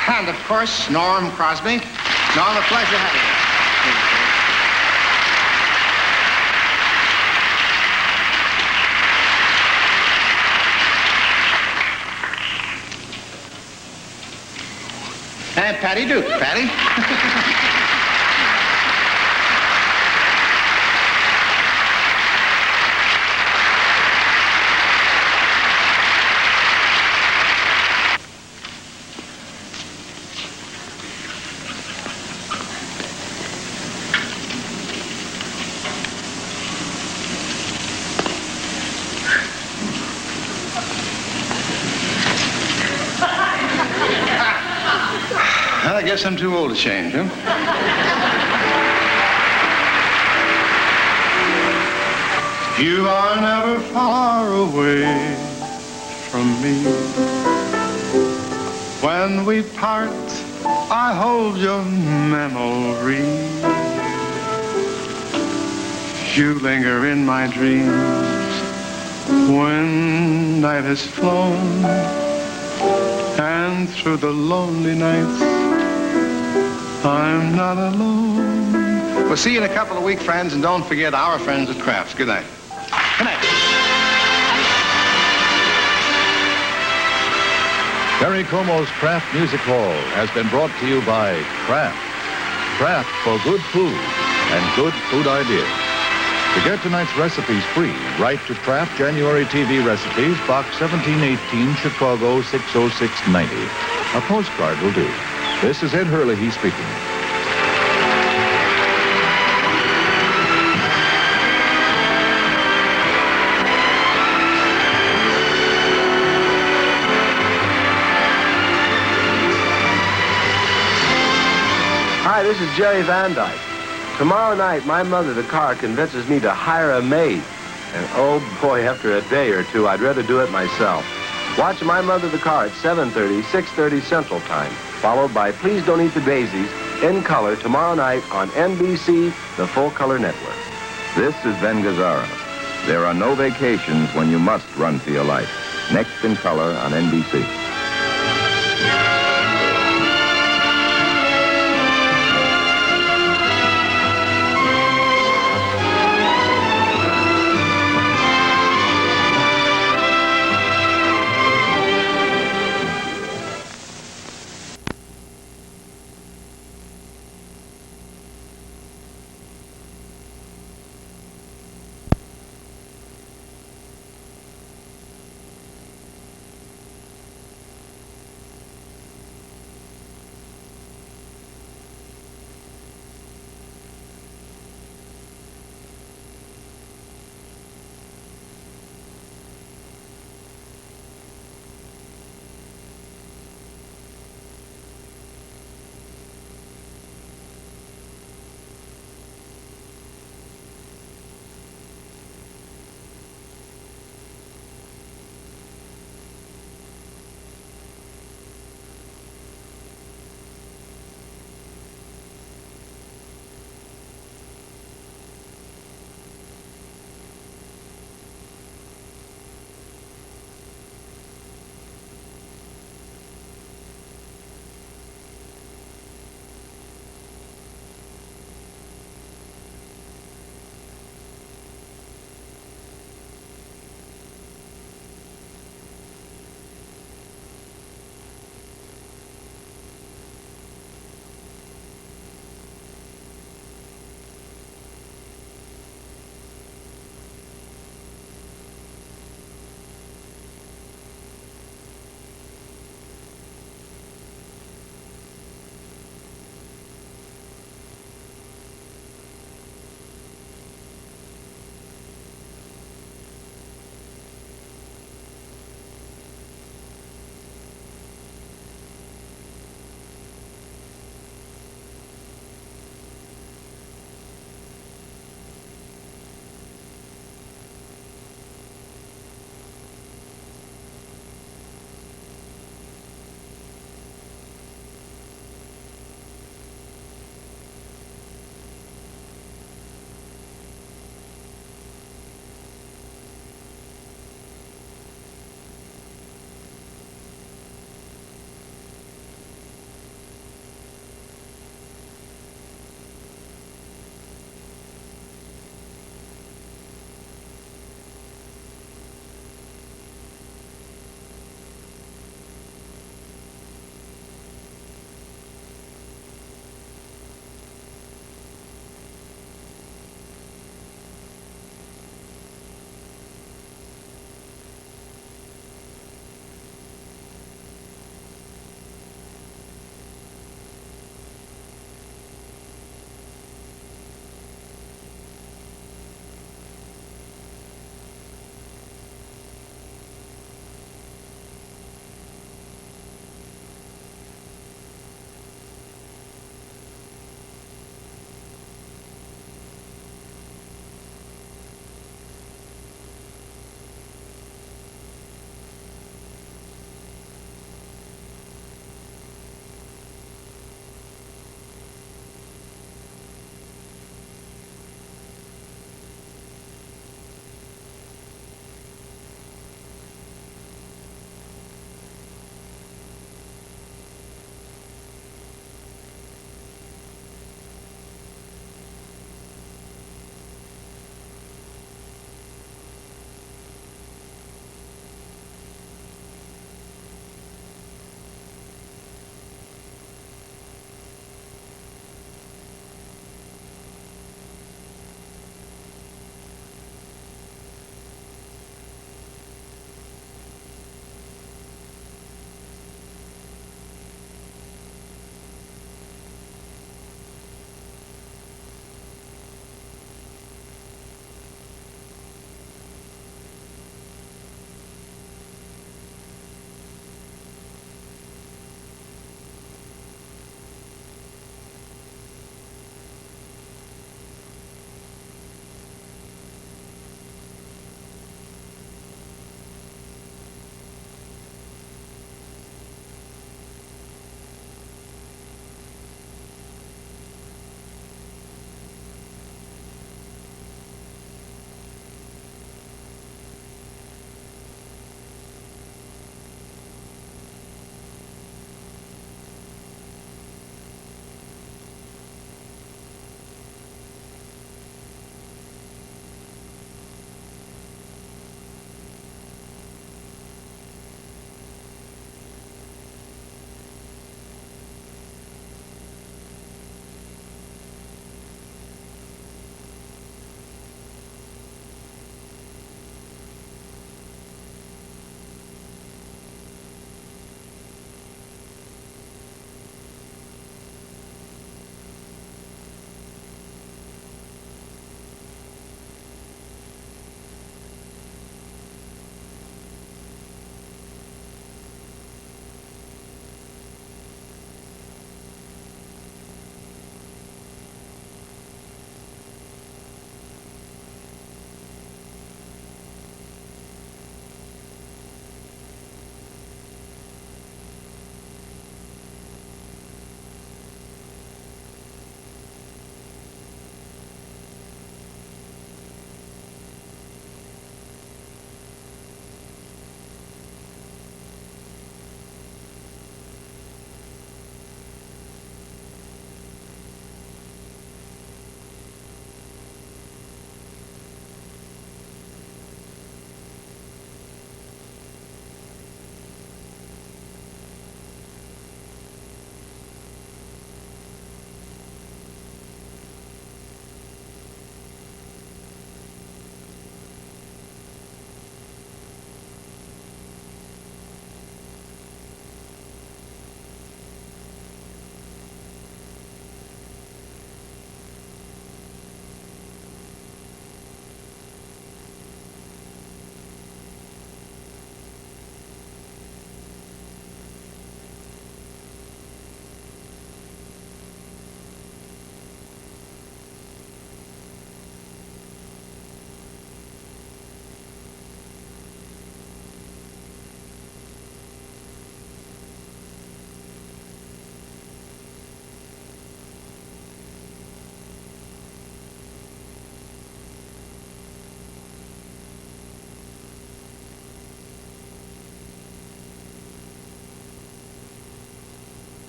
And, of course, Norm Crosby. Norm, a pleasure having you. And Patty Duke. Patty? Well, I guess I'm too old to change, huh? You are never far away from me. When we part, I hold your memory. You linger in my dreams when night has flown, and through the lonely nights I'm not alone. We'll see you in a couple of weeks, friends, and don't forget our friends at Kraft. Good night. Good night. Perry Como's Kraft Music Hall has been brought to you by Kraft. Kraft for good food and good food ideas. To get tonight's recipes free, write to Kraft January TV Recipes, Box 1718, Chicago 60690. A postcard will do. This is Ed Hurley speaking. Hi, this is Jerry Van Dyke. Tomorrow night, my mother, the car, convinces me to hire a maid. And oh boy, after a day or two, I'd rather do it myself. Watch My Mother, the Car at 7:30, 6:30 Central Time, followed by Please Don't Eat the Daisies in color tomorrow night on NBC, the Full Color Network. This is Ben Gazzara. There are no vacations when you must run for your life. Next in color on NBC.